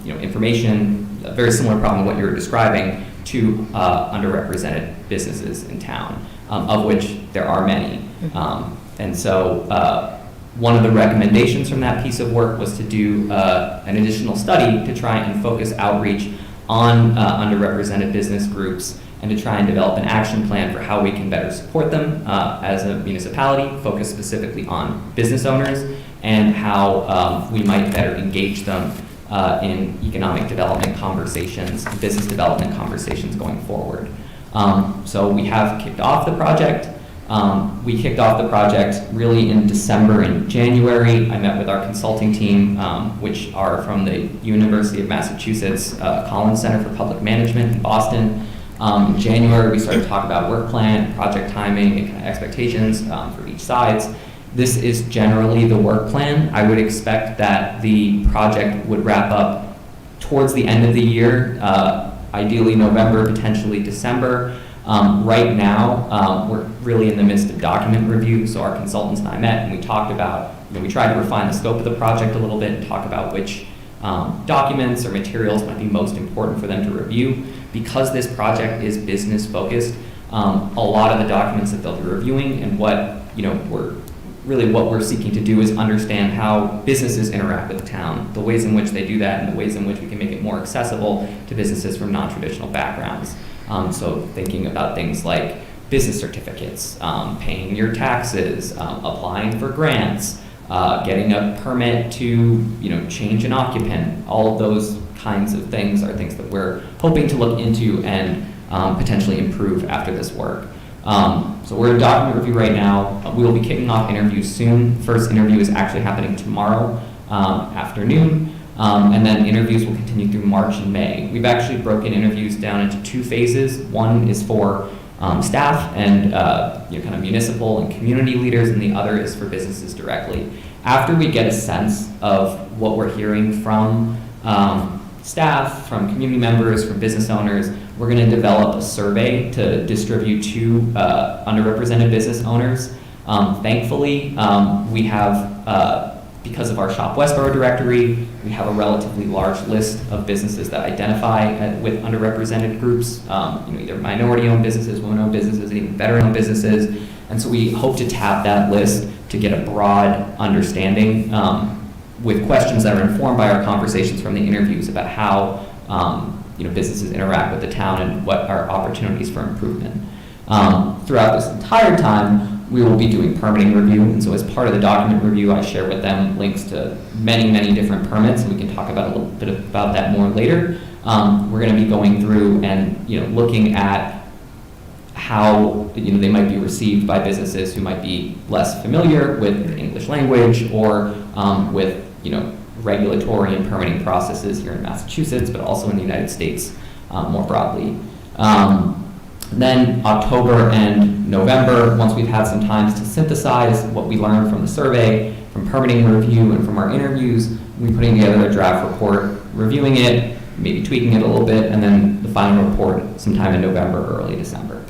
information, a very similar problem to what you were describing, to underrepresented businesses in town, of which there are many. And so one of the recommendations from that piece of work was to do an additional study to try and focus outreach on underrepresented business groups and to try and develop an action plan for how we can better support them as a municipality, focus specifically on business owners, and how we might better engage them in economic development conversations, business development conversations going forward. So we have kicked off the project. We kicked off the project really in December and January. I met with our consulting team, which are from the University of Massachusetts Collins Center for Public Management in Boston. In January, we started to talk about work plan, project timing, and kind of expectations for each sides. This is generally the work plan. I would expect that the project would wrap up towards the end of the year, ideally November, potentially December. Right now, we're really in the midst of document review, so our consultants and I met and we talked about, we tried to refine the scope of the project a little bit and talk about which documents or materials might be most important for them to review. Because this project is business focused, a lot of the documents that they'll be reviewing and what we're seeking to do is understand how businesses interact with the town, the ways in which they do that, and the ways in which we can make it more accessible to businesses from non-traditional backgrounds. So thinking about things like business certificates, paying your taxes, applying for grants, getting a permit to change an occupant, all of those kinds of things are things that we're hoping to look into and potentially improve after this work. So we're in document review right now. We will be kicking off interviews soon. First interview is actually happening tomorrow afternoon. And then interviews will continue through March and May. We've actually broken interviews down into two phases. One is for staff and kind of municipal and community leaders, and the other is for businesses directly. After we get a sense of what we're hearing from staff, from community members, from business owners. We're going to develop a survey to distribute to underrepresented business owners. Thankfully, we have, because of our Shop Westborough directory, we have a relatively large list of businesses that identify with underrepresented groups, either minority-owned businesses, women-owned businesses, even veteran-owned businesses. And so we hope to tap that list to get a broad understanding with questions that are informed by our conversations from the interviews about how businesses interact with the town and what are opportunities for improvement. Throughout this entire time, we will be doing permitting review, and so as part of the document review, I share with them links to many, many different permits, and we can talk about a little bit about that more later. We're going to be going through and looking at how they might be received by businesses who might be less familiar with the English language or with regulatory and permitting processes here in Massachusetts, but also in the United States more broadly. Then October and November, once we've had some times to synthesize what we learned from the survey, from permitting review, and from our interviews, we're putting together a draft report, reviewing it, maybe tweaking it a little bit, and then the final report sometime in November or early December.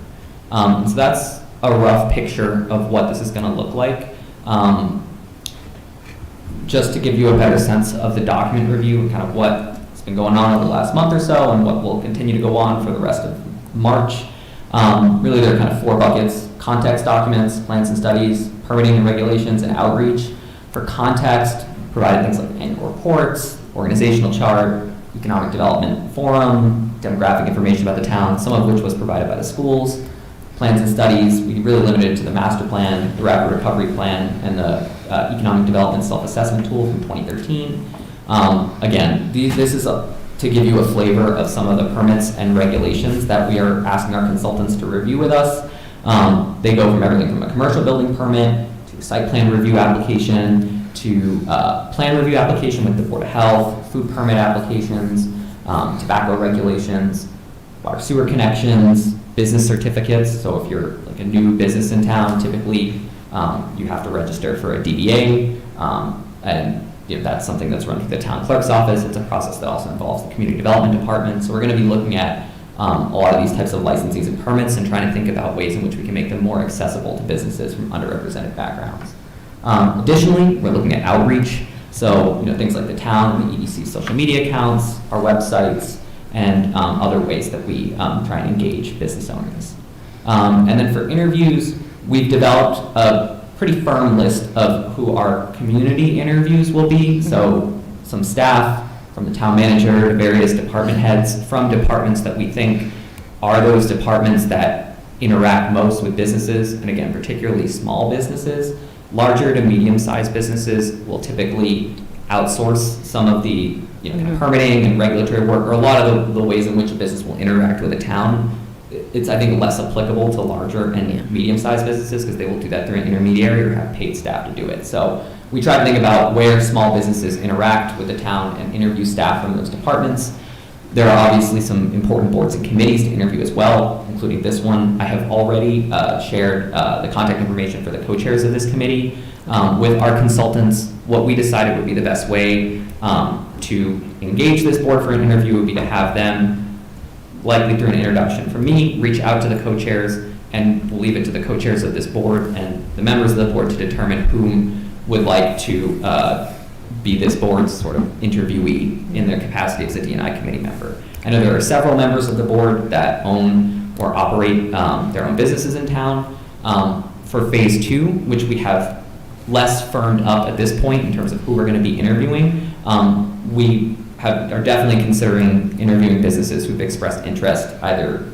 So that's a rough picture of what this is going to look like. Just to give you a better sense of the document review and kind of what's been going on over the last month or so and what will continue to go on for the rest of March. Really, there are kind of 4 buckets: context documents, plans and studies, permitting and regulations, and outreach. For context, provided things like annual reports, organizational chart, economic development forum, demographic information about the town, some of which was provided by the schools. Plans and studies, we really limited to the master plan, the rapid recovery plan, and the economic development self-assessment tool from 2013. Again, this is to give you a flavor of some of the permits and regulations that we are asking our consultants to review with us. They go from everything from a commercial building permit to a site plan review application to plan review application with the Board of Health, food permit applications, tobacco regulations, water sewer connections, business certificates. So if you're like a new business in town, typically you have to register for a DBA, and that's something that's run through the town clerk's office. It's a process that also involves the community development department. So we're going to be looking at a lot of these types of licensees and permits and trying to think about ways in which we can make them more accessible to businesses from underrepresented backgrounds. Additionally, we're looking at outreach. So things like the town, the EDC social media accounts, our websites, and other ways that we try and engage business owners. And then for interviews, we've developed a pretty firm list of who our community interviews will be. So some staff, from the town manager to various department heads, from departments that we think are those departments that interact most with businesses, and again, particularly small businesses. Larger to medium-sized businesses will typically outsource some of the kind of permitting and regulatory work, or a lot of the ways in which a business will interact with a town. It's, I think, less applicable to larger and medium-sized businesses because they will do that through an intermediary or have paid staff to do it. So we try to think about where small businesses interact with the town and interview staff from those departments. There are obviously some important boards and committees to interview as well, including this one. I have already shared the contact information for the co-chairs of this committee with our consultants. What we decided would be the best way to engage this board for an interview would be to have them, likely through an introduction from me, reach out to the co-chairs, and we'll leave it to the co-chairs of this board and the members of the board to determine whom would like to be this board's sort of interviewee in their capacity as a D&I committee member. I know there are several members of the board that own or operate their own businesses in town. For phase 2, which we have less firmed up at this point in terms of who we're going to be interviewing, we are definitely considering interviewing businesses who've expressed interest, either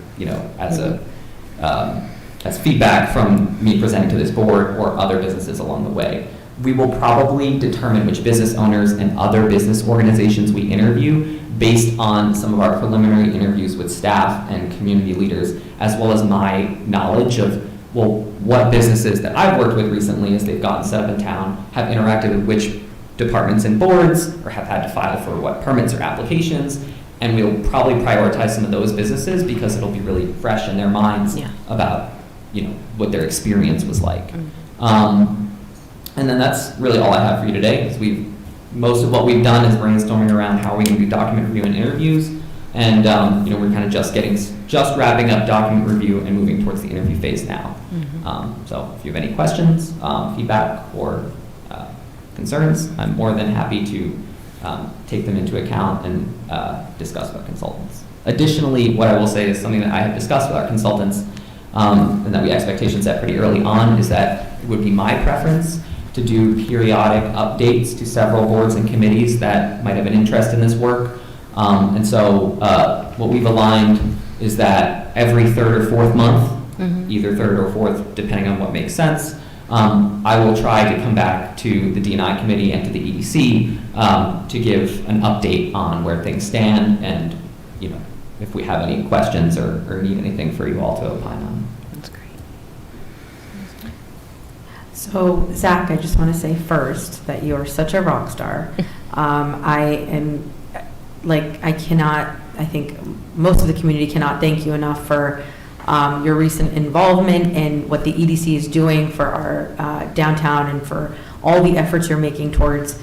as feedback from me presenting to this board or other businesses along the way. We will probably determine which business owners and other business organizations we interview based on some of our preliminary interviews with staff and community leaders, as well as my knowledge of, what businesses that I've worked with recently as they've gotten set up in town have interacted with which departments and boards, or have had to file for what permits or applications, and we'll probably prioritize some of those businesses because it'll be really fresh in their minds about what their experience was like. And then that's really all I have for you today, because we've most of what we've done is brainstorming around how we can do document review and interviews. And, we're kind of just wrapping up document review and moving towards the interview phase now. So if you have any questions, feedback, or concerns, I'm more than happy to take them into account and discuss with our consultants. Additionally, what I will say is something that I have discussed with our consultants and that we expectations set pretty early on is that it would be my preference to do periodic updates to several boards and committees that might have an interest in this work. And so what we've aligned is that every third or fourth month, either third or fourth, depending on what makes sense, I will try to come back to the D&I committee and to the EDC to give an update on where things stand and, if we have any questions or need anything for you all to opine on. That's great. So, Zach, I just want to say first that you are such a rock star. I think most of the community cannot thank you enough for your recent involvement in what the EDC is doing for our downtown and for all the efforts you're making towards,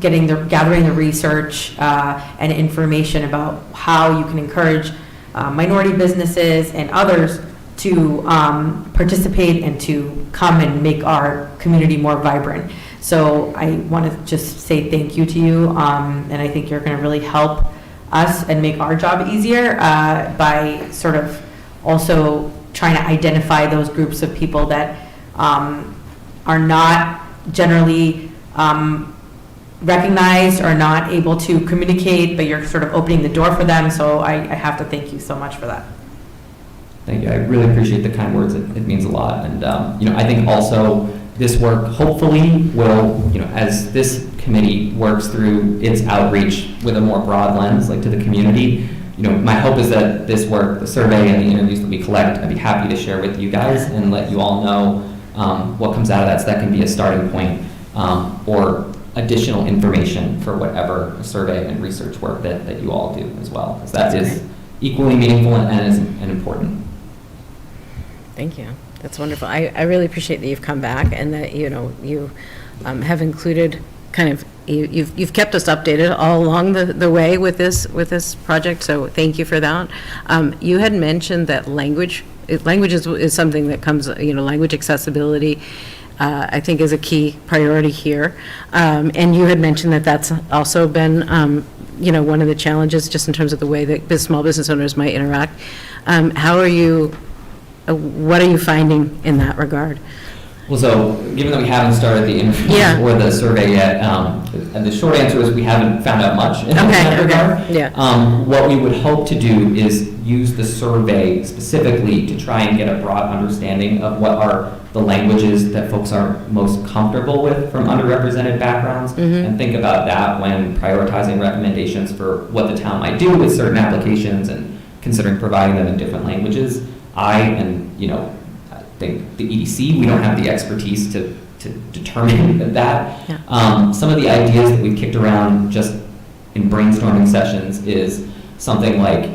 gathering the research and information about how you can encourage minority businesses and others to participate and to come and make our community more vibrant. So I want to just say thank you to you, and I think you're going to really help us and make our job easier by sort of also trying to identify those groups of people that are not generally recognized or not able to communicate, but you're sort of opening the door for them. So I have to thank you so much for that. Thank you. I really appreciate the kind words. It means a lot. And, I think also this work hopefully will, as this committee works through its outreach with a more broad lens, like to the community, my hope is that this work, the survey and the interviews that we collect, I'd be happy to share with you guys and let you all know what comes out of that, so that can be a starting point or additional information for whatever survey and research work that you all do as well, because that is equally meaningful and important. Thank you. That's wonderful. I really appreciate that you've come back and that, you have included kind of, you've kept us updated all along the way with this project, so thank you for that. You had mentioned that language is something that comes, language accessibility, I think is a key priority here. And you had mentioned that that's also been, one of the challenges just in terms of the way that small business owners might interact. What are you finding in that regard? Well, so given that we haven't started the interviews or the survey yet, and the short answer is we haven't found out much in that regard. Yeah. What we would hope to do is use the survey specifically to try and get a broad understanding of what are the languages that folks are most comfortable with from underrepresented backgrounds, and think about that when prioritizing recommendations for what the town might do with certain applications and considering providing them in different languages. I think the EDC, we don't have the expertise to determine that. Yeah. Some of the ideas that we've kicked around just in brainstorming sessions is something like,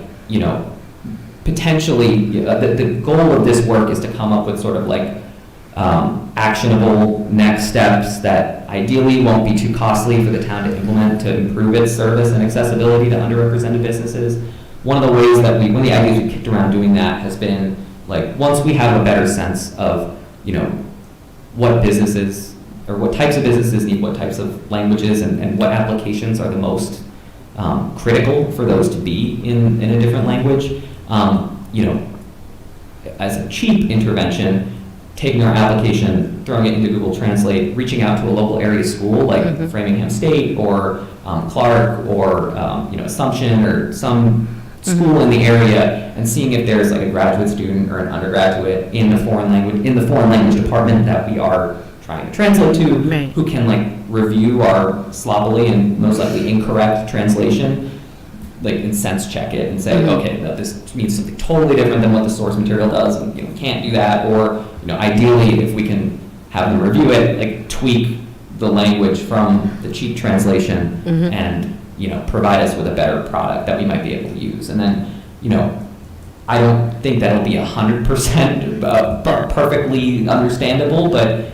potentially, the goal of this work is to come up with sort of like actionable next steps that ideally won't be too costly for the town to implement to improve its service and accessibility to underrepresented businesses. One of the ideas we kicked around doing that has been, like, once we have a better sense of, what businesses or what types of businesses need what types of languages and what applications are the most critical for those to be in a different language, as a cheap intervention, taking our application, throwing it into Google Translate, reaching out to a local area school like Framingham State or Clark or Assumption or some school in the area, and seeing if there's like a graduate student or an undergraduate in the foreign language department that we are trying to translate to, who can like review our sloppily and most likely incorrect translation, like and sense check it and say, okay, this means something totally different than what the source material does, and we can't do that. Or ideally, if we can have them review it, like tweak the language from the cheap translation and provide us with a better product that we might be able to use. And then, I don't think that'll be 100% perfectly understandable, but,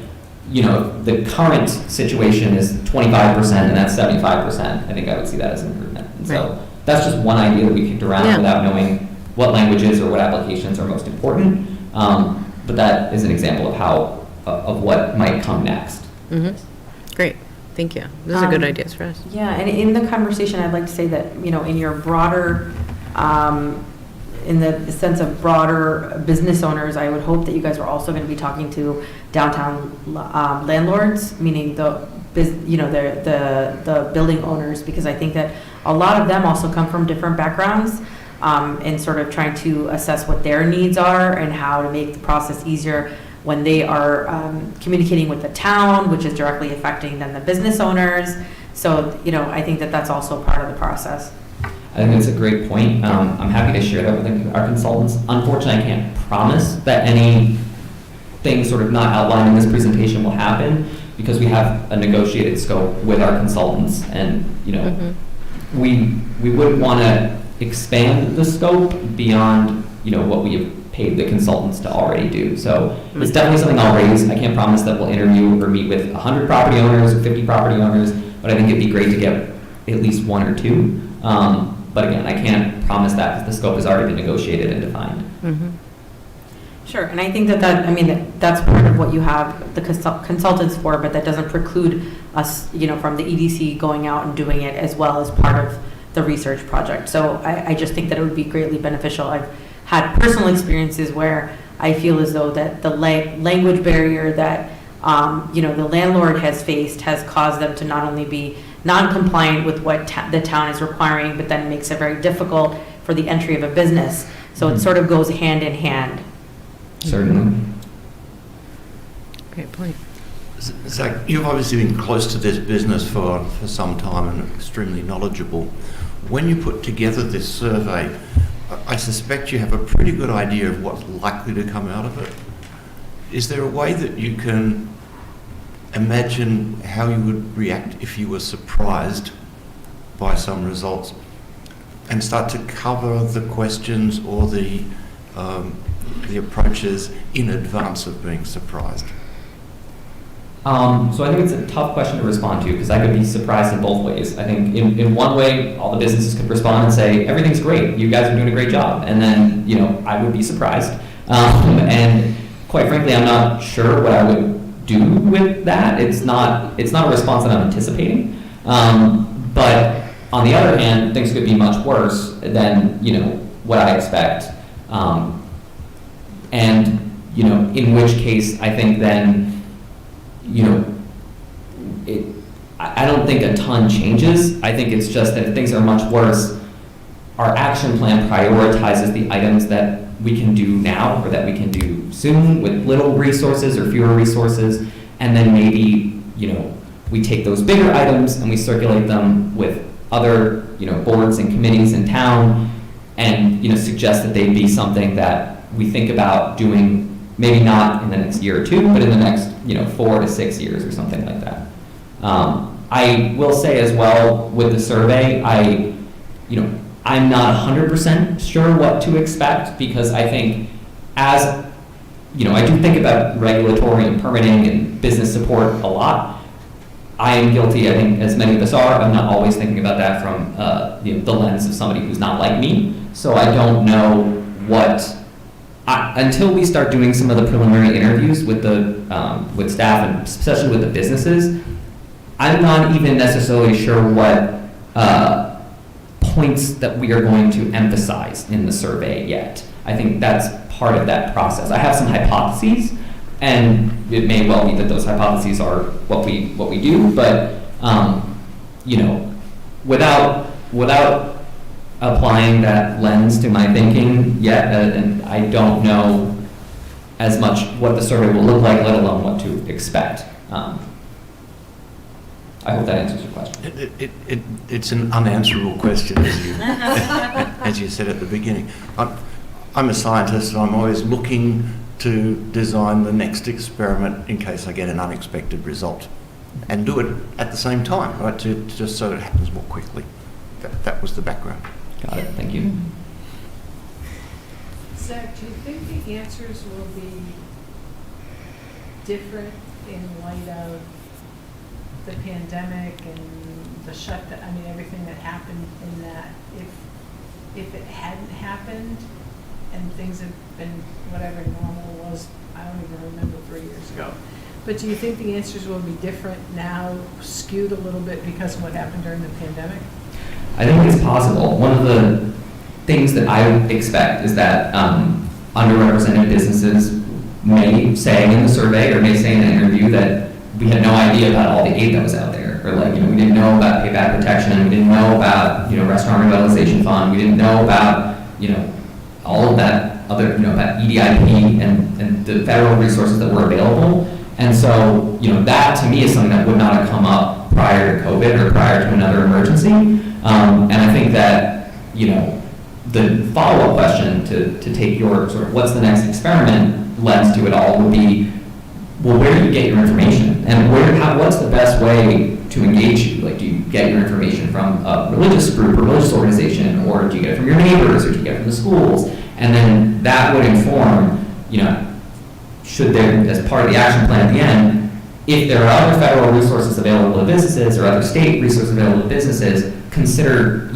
you know, the current situation is 25% and that's 75%, I think I would see that as an improvement. And so that's just one idea that we kicked around Yeah. without knowing what languages or what applications are most important. But that is an example of how, of what might come next. Mhm. Great, thank you. Those are good Um, ideas for us. Yeah, and in the conversation, I'd like to say that, you know, in your broader, in the sense of broader business owners, I would hope that you guys are also going to be talking to downtown landlords, meaning the building owners, because I think that a lot of them also come from different backgrounds, and sort of trying to assess what their needs are and how to make the process easier when they are communicating with the town, which is directly affecting then the business owners. So, you know, I think that that's also part of the process. I think that's a great point. I'm happy to share that with our consultants. Unfortunately, I can't promise that anything sort of not outlined in this presentation will happen, because we have a negotiated scope with our consultants, and, you know, we wouldn't want to expand the scope beyond, you know, what we have paid the consultants to already do. So it's definitely something I'll raise. I can't promise that we'll interview or meet with 100 property owners or 50 property owners, but I think it'd be great to get at least one or two. But again, I can't promise that because the scope has already been negotiated and defined. Sure, and I think that's part of what you have the consultants for, but that doesn't preclude us, you know, from the EDC going out and doing it as well as part of the research project. So I just think that it would be greatly beneficial. I've had personal experiences where I feel as though that the language barrier that, you know, the landlord has faced has caused them to not only be non-compliant with what the town is requiring, but then makes it very difficult for the entry of a business. So it sort of goes hand in hand. Certainly. Great point. Zach, you've obviously been close to this business for some time and extremely knowledgeable. When you put together this survey, I suspect you have a pretty good idea of what's likely to come out of it. Is there a way that you can imagine how you would react if you were surprised by some results, and start to cover the questions or the approaches in advance of being surprised? So I think it's a tough question to respond to, because I could be surprised in both ways. I think in one way, all the businesses could respond and say, everything's great, you guys are doing a great job. And then, you know, I would be surprised. And quite frankly, I'm not sure what I would do with that. It's not a response that I'm anticipating. But on the other hand, things could be much worse than, you know, what I expect. And, you know, in which case, I think then, you know, I don't think a ton changes. I think it's just that if things are much worse, our action plan prioritizes the items that we can do now or that we can do soon with little resources or fewer resources, and then maybe, you know, we take those bigger items and we circulate them with other, you know, boards and committees in town, and, you know, suggest that they be something that we think about doing, maybe not in the next year or two, but in the next, you know, 4 to 6 years or something like that. I will say as well with the survey, I'm not 100% sure what to expect, because I think as, you know, I do think about regulatory and permitting and business support a lot. I am guilty, I think, as many of us are, of not always thinking about that from the lens of somebody who's not like me. So I don't know what, until we start doing some of the preliminary interviews with with staff and especially with the businesses, I'm not even necessarily sure what points that we are going to emphasize in the survey yet. I think that's part of that process. I have some hypotheses, and it may well be that those hypotheses are what we do, but you know, without applying that lens to my thinking yet, and I don't know as much what the survey will look like, let alone what to expect. I hope that answers your question. It's an unanswerable question, as you said at the beginning. I'm a scientist, and I'm always looking to design the next experiment in case I get an unexpected result, and do it at the same time, right? Just so it happens more quickly. That was the background. Got it. Thank you. Zach, do you think the answers will be different in light of the pandemic and the shutdown, I mean, everything that happened in that, if it hadn't happened and things had been whatever normal was, I don't even remember 3 years ago. But do you think the answers will be different now, skewed a little bit because of what happened during the pandemic? I think it's possible. One of the things that I would expect is that underrepresented businesses may say in the survey or may say in the interview that we had no idea about all the aid that was out there. Or like, we didn't know about payback protection, we didn't know about, restaurant revitalization fund, we didn't know about, all of that other, about EDIP and the federal resources that were available. And so, that to me is something that would not have come up prior to COVID or prior to another emergency. And I think that, the follow-up question to take your sort of what's the next experiment lens to it all would be, well, where do you get your information? And what's the best way to engage you? Like, do you get your information from a religious group or religious organization, or do you get it from your neighbors, or do you get it from the schools? And then that would inform, should there, as part of the action plan at the end, if there are other federal resources available to businesses or other state resources available to businesses, consider,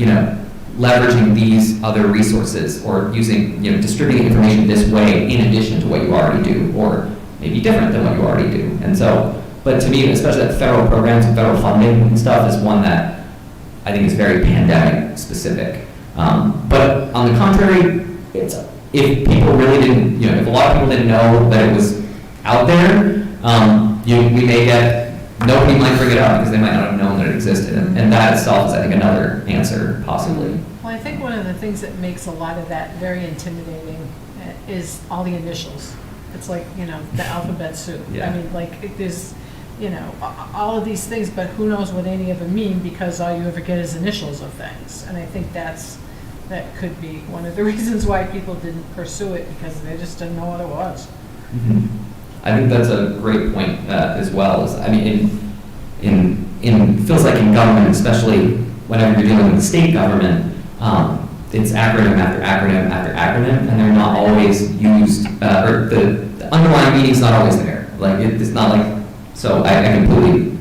leveraging these other resources or using, distributing information this way in addition to what you already do, or maybe different than what you already do. And so, but to me, especially that federal programs and federal funding and stuff is one that I think is very pandemic specific. But on the contrary, if people really didn't, if a lot of people didn't know that it was out there, we may get, nobody might bring it up because they might not have known that it existed. And that itself is, I think, another answer, possibly. Well, I think one of the things that makes a lot of that very intimidating is all the initials. It's like, the alphabet soup. Yeah. I mean, like, there's, all of these things, but who knows what any of them mean, because all you ever get is initials of things. And I think that could be one of the reasons why people didn't pursue it, because they just didn't know what it was. Mm-hmm. I think that's a great point as well. I mean, in feels like in government, especially whenever you're dealing with the state government, it's acronym after acronym after acronym, and they're not always used, or the underlying meaning's not always there. Like, it's not like, so I completely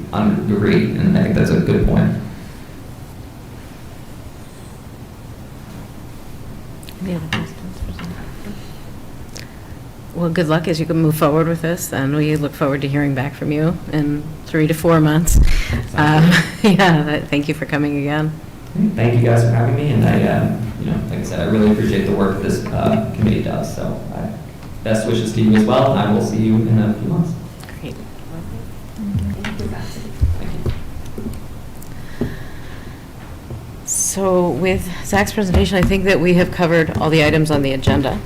agree, and I think that's a good point. Any other questions? Well, good luck as you can move forward with this, and we look forward to hearing back from you in 3 to 4 months. Thank you for coming again. Thank you guys for having me, and I, like I said, I really appreciate the work that this committee does. So, best wishes to you as well, and I will see you in a few months. Great. So with Zach's presentation, I think that we have covered all the items on the agenda.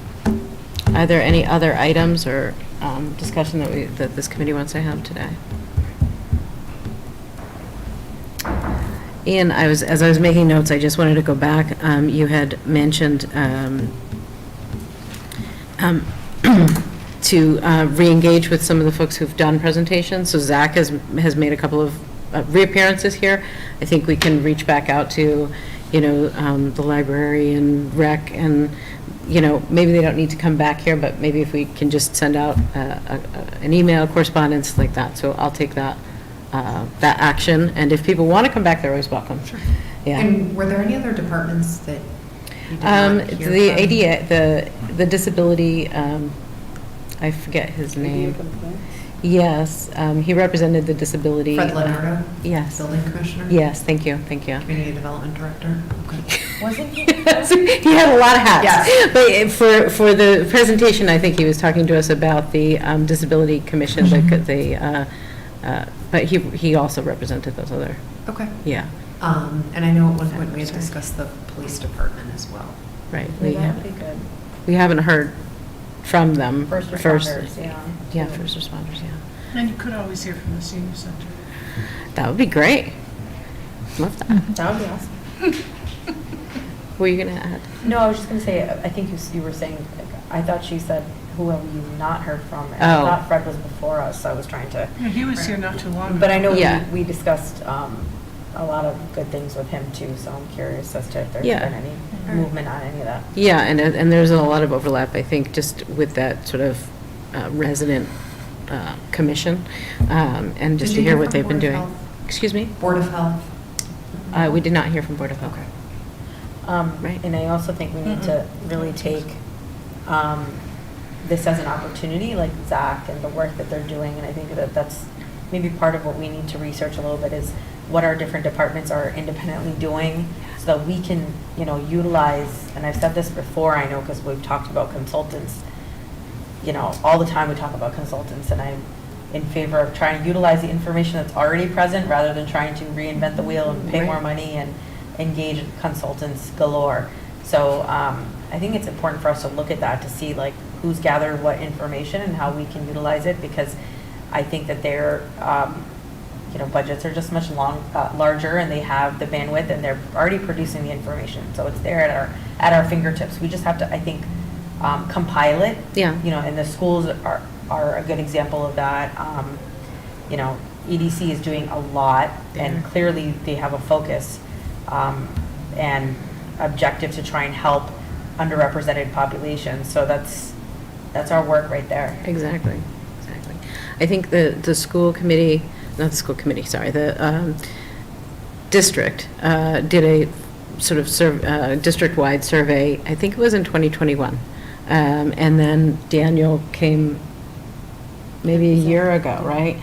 Are there any other items or discussion that this committee wants to have today? Ian, as I was making notes, I just wanted to go back. You had mentioned to re-engage with some of the folks who've done presentations. So Zach has made a couple of reappearances here. I think we can reach back out to, the library and rec, and maybe they don't need to come back here, but maybe if we can just send out an email correspondence like that. So I'll take that action, and if people want to come back, they're always welcome. Sure. Yeah. And were there any other departments that you did not hear the from? ADA, the disability, I forget his name. Yes, he represented the disability. Fred Leonardo? Yes. Building Commissioner? Yes, thank you. Community Development Director? Okay. Wasn't he? He had a lot of hats. Yes. But for the presentation, I think he was talking to us about the Disability Commission, but he also represented those other. Okay. Yeah. And I know at one point we had discussed the police department as well. Right. That would be good. We haven't heard from them. First responders, yeah. Yeah, first responders, yeah. And you could always hear from the senior center. That would be great. Love that. That would be awesome. What were you going to add? No, I was just going to say, I think you were saying, I thought she said, who have you not heard from? And I thought Fred was before us, so I was trying to. Yeah, he was here not too long ago. But I know Yeah. we discussed a lot of good things with him too, so I'm curious as to if there's Yeah. been any movement on any of that. Yeah, and there's a lot of overlap, I think, just with that sort of resident commission, and just to hear what they've been doing. Excuse me? Board of Health? We did not hear from Board of Health. Okay. Right. And I also think we need to really take this as an opportunity, like Zach and the work that they're doing, and I think that that's maybe part of what we need to research a little bit is what our different departments are independently doing so that we can, utilize, and I've said this before, I know, because we've talked about consultants, all the time we talk about consultants, and I'm in favor of trying to utilize the information that's already present rather than trying to reinvent the wheel and pay more money and engage consultants galore. So I think it's important for us to look at that to see like who's gathered what information and how we can utilize it, because I think that their budgets are just much larger, and they have the bandwidth, and they're already producing the information, so it's there at our fingertips. We just have to, I think, compile it. Yeah. And the schools are a good example of that. EDC is doing a lot, and clearly they have a focus and objective to try and help underrepresented populations. So that's our work right there. Exactly. I think the school committee, not the school committee, sorry, the district did a sort of district-wide survey, I think it was in 2021. And then Daniel came maybe a year ago, right,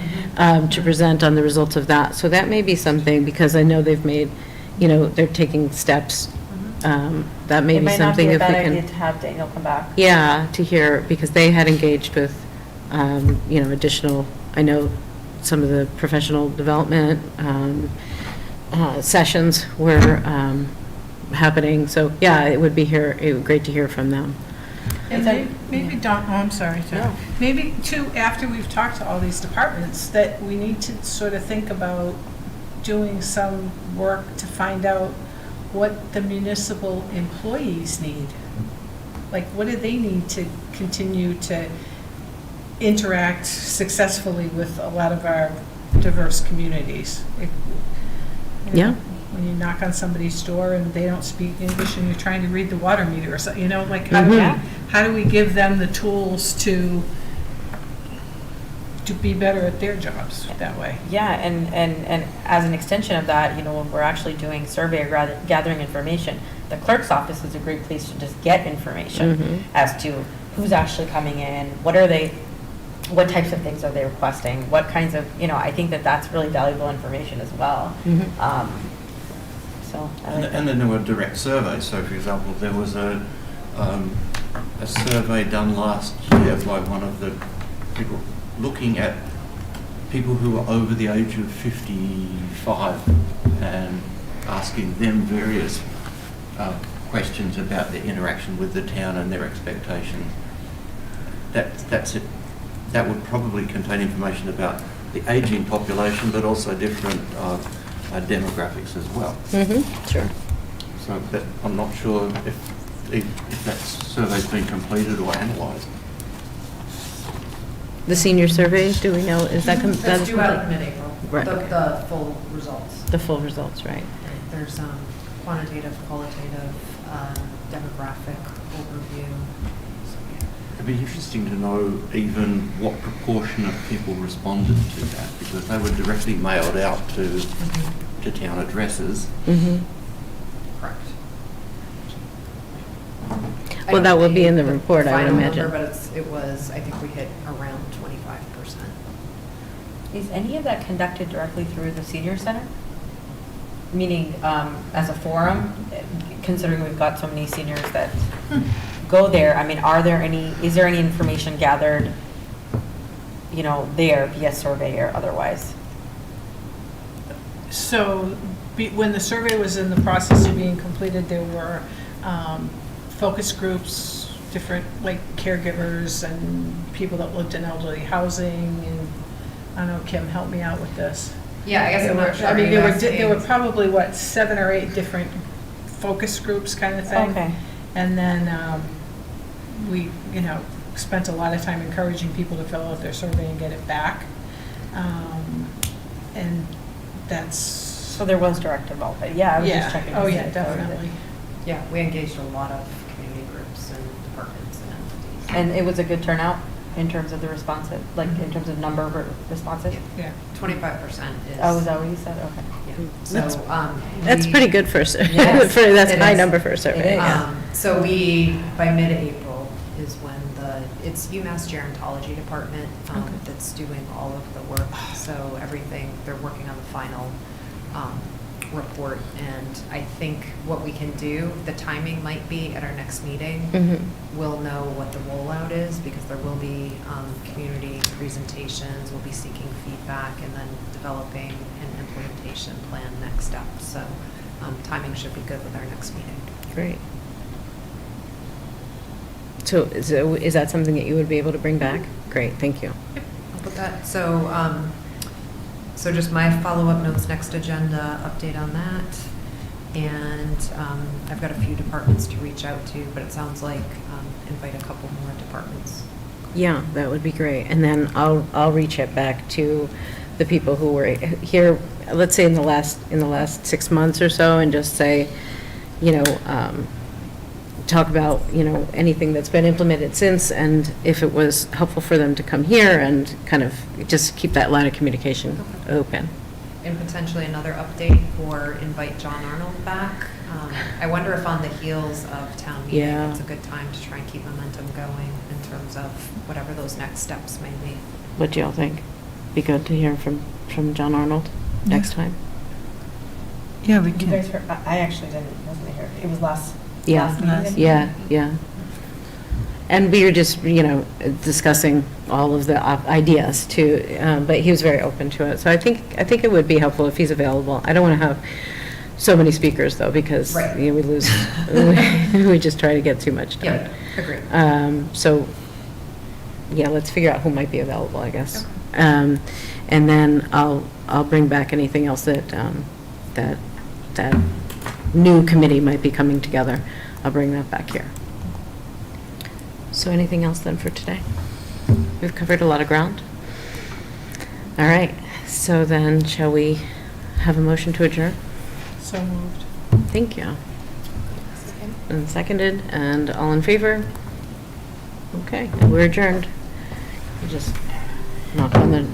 to present on the results of that. So that may be something, because I know they've made, they're taking steps. That may be something if we can. It might not be a bad idea to have Daniel come back. Yeah, to hear, because they had engaged with, additional, I know some of the professional development sessions were happening. So, yeah, it would be great to hear from them. And maybe don't, I'm sorry, John. No. Maybe too, after we've talked to all these departments, that we need to sort of think about doing some work to find out what the municipal employees need. Like, what do they need to continue to interact successfully with a lot of our diverse communities? Yeah. When you knock on somebody's door and they don't speak English and you're trying to read the water meter or something, like how do we give them the tools to be better at their jobs that way? Yeah, and as an extension of that, when we're actually doing survey or gathering information, the clerk's office is a great place to just get information as to who's actually coming in, what types of things are they requesting, what kinds of, I think that's really valuable information as well. So, and then there were direct surveys. So, for example, there was a survey done last year by one of the people looking at people who are over the age of 55 and asking them various questions about their interaction with the town and their expectations. That's it. That would probably contain information about the ageing population, but also different demographics as well. Sure. So that, I'm not sure if that survey's been completed or analysed. The senior survey, do we know, is that That's due out in mid-April, Right. the full results. The full results, right. There's quantitative, qualitative, demographic overview. It'd be interesting to know even what proportion of people responded to that, because they were directly mailed out to town addresses. Correct. Well, that will be in the report, I would Final imagine. number, but it was, I think we hit around 25%. is any of that conducted directly through the senior center? Meaning, as a forum, considering we've got so many seniors that go there, I mean, is there any information gathered, there via survey or otherwise? So when the survey was in the process of being completed, there were focus groups, different like caregivers and people that lived in elderly housing, and I don't know, Kim, help me out with this. Yeah, I guess I'm not sure. I mean, there were probably, 7 or 8 different focus groups kind of thing. Okay. And then we, spent a lot of time encouraging people to fill out their survey and get it back. And that's... So there was direct involvement. Yeah, I was just checking. Oh, yeah, definitely. Yeah, we engaged a lot of community groups and departments and entities. And it was a good turnout? in terms of the responsive, like in terms of number of responses? Yeah. 25% is. Oh, is that what you said? Okay. Yeah. So, That's we- pretty good for, Yes, that's a it high is. number for a survey. It is. So we, by mid-April is when it's UMass Gerontology Department that's doing all of the work. So everything, they're working on the final report. And I think what we can do, the timing might be at our next meeting. Mhm. We'll know what the rollout is because there will be community presentations, we'll be seeking feedback and then developing an implementation plan next step. So timing should be good with our next meeting. Great. So is that something that you would be able to bring back? Great, thank you. I'll put that, so just my follow-up notes, next agenda, update on that. And I've got a few departments to reach out to, but it sounds like invite a couple more departments. Yeah, that would be great. And then I'll reach it back to the people who were here, let's say in the last 6 months or so, and just say, talk about, anything that's been implemented since, and if it was helpful for them to come here and kind of just keep that line of communication open. And potentially another update or invite John Arnold back. I wonder if on the heels of town meeting, Yeah. it's a good time to try and keep momentum going in terms of whatever those next steps may be. What do y'all think? Be good to hear from John Arnold next time? Yeah, we You can. guys heard, I actually wasn't here. It was last Yeah, meeting? yeah. And we were just, discussing all of the ideas too, but he was very open to it. So I think it would be helpful if he's available. I don't want to have so many speakers though, because Right. we lose, we just try to get too much done. Yep, agreed. So, yeah, let's figure out who might be available, I guess. And then I'll bring back anything else that new committee might be coming together. I'll bring that back here. So anything else then for today? We've covered a lot of ground. All right, so then shall we have a motion to adjourn? So moved. Thank you. And seconded, and all in favor? Okay, and we're adjourned. You just knock on the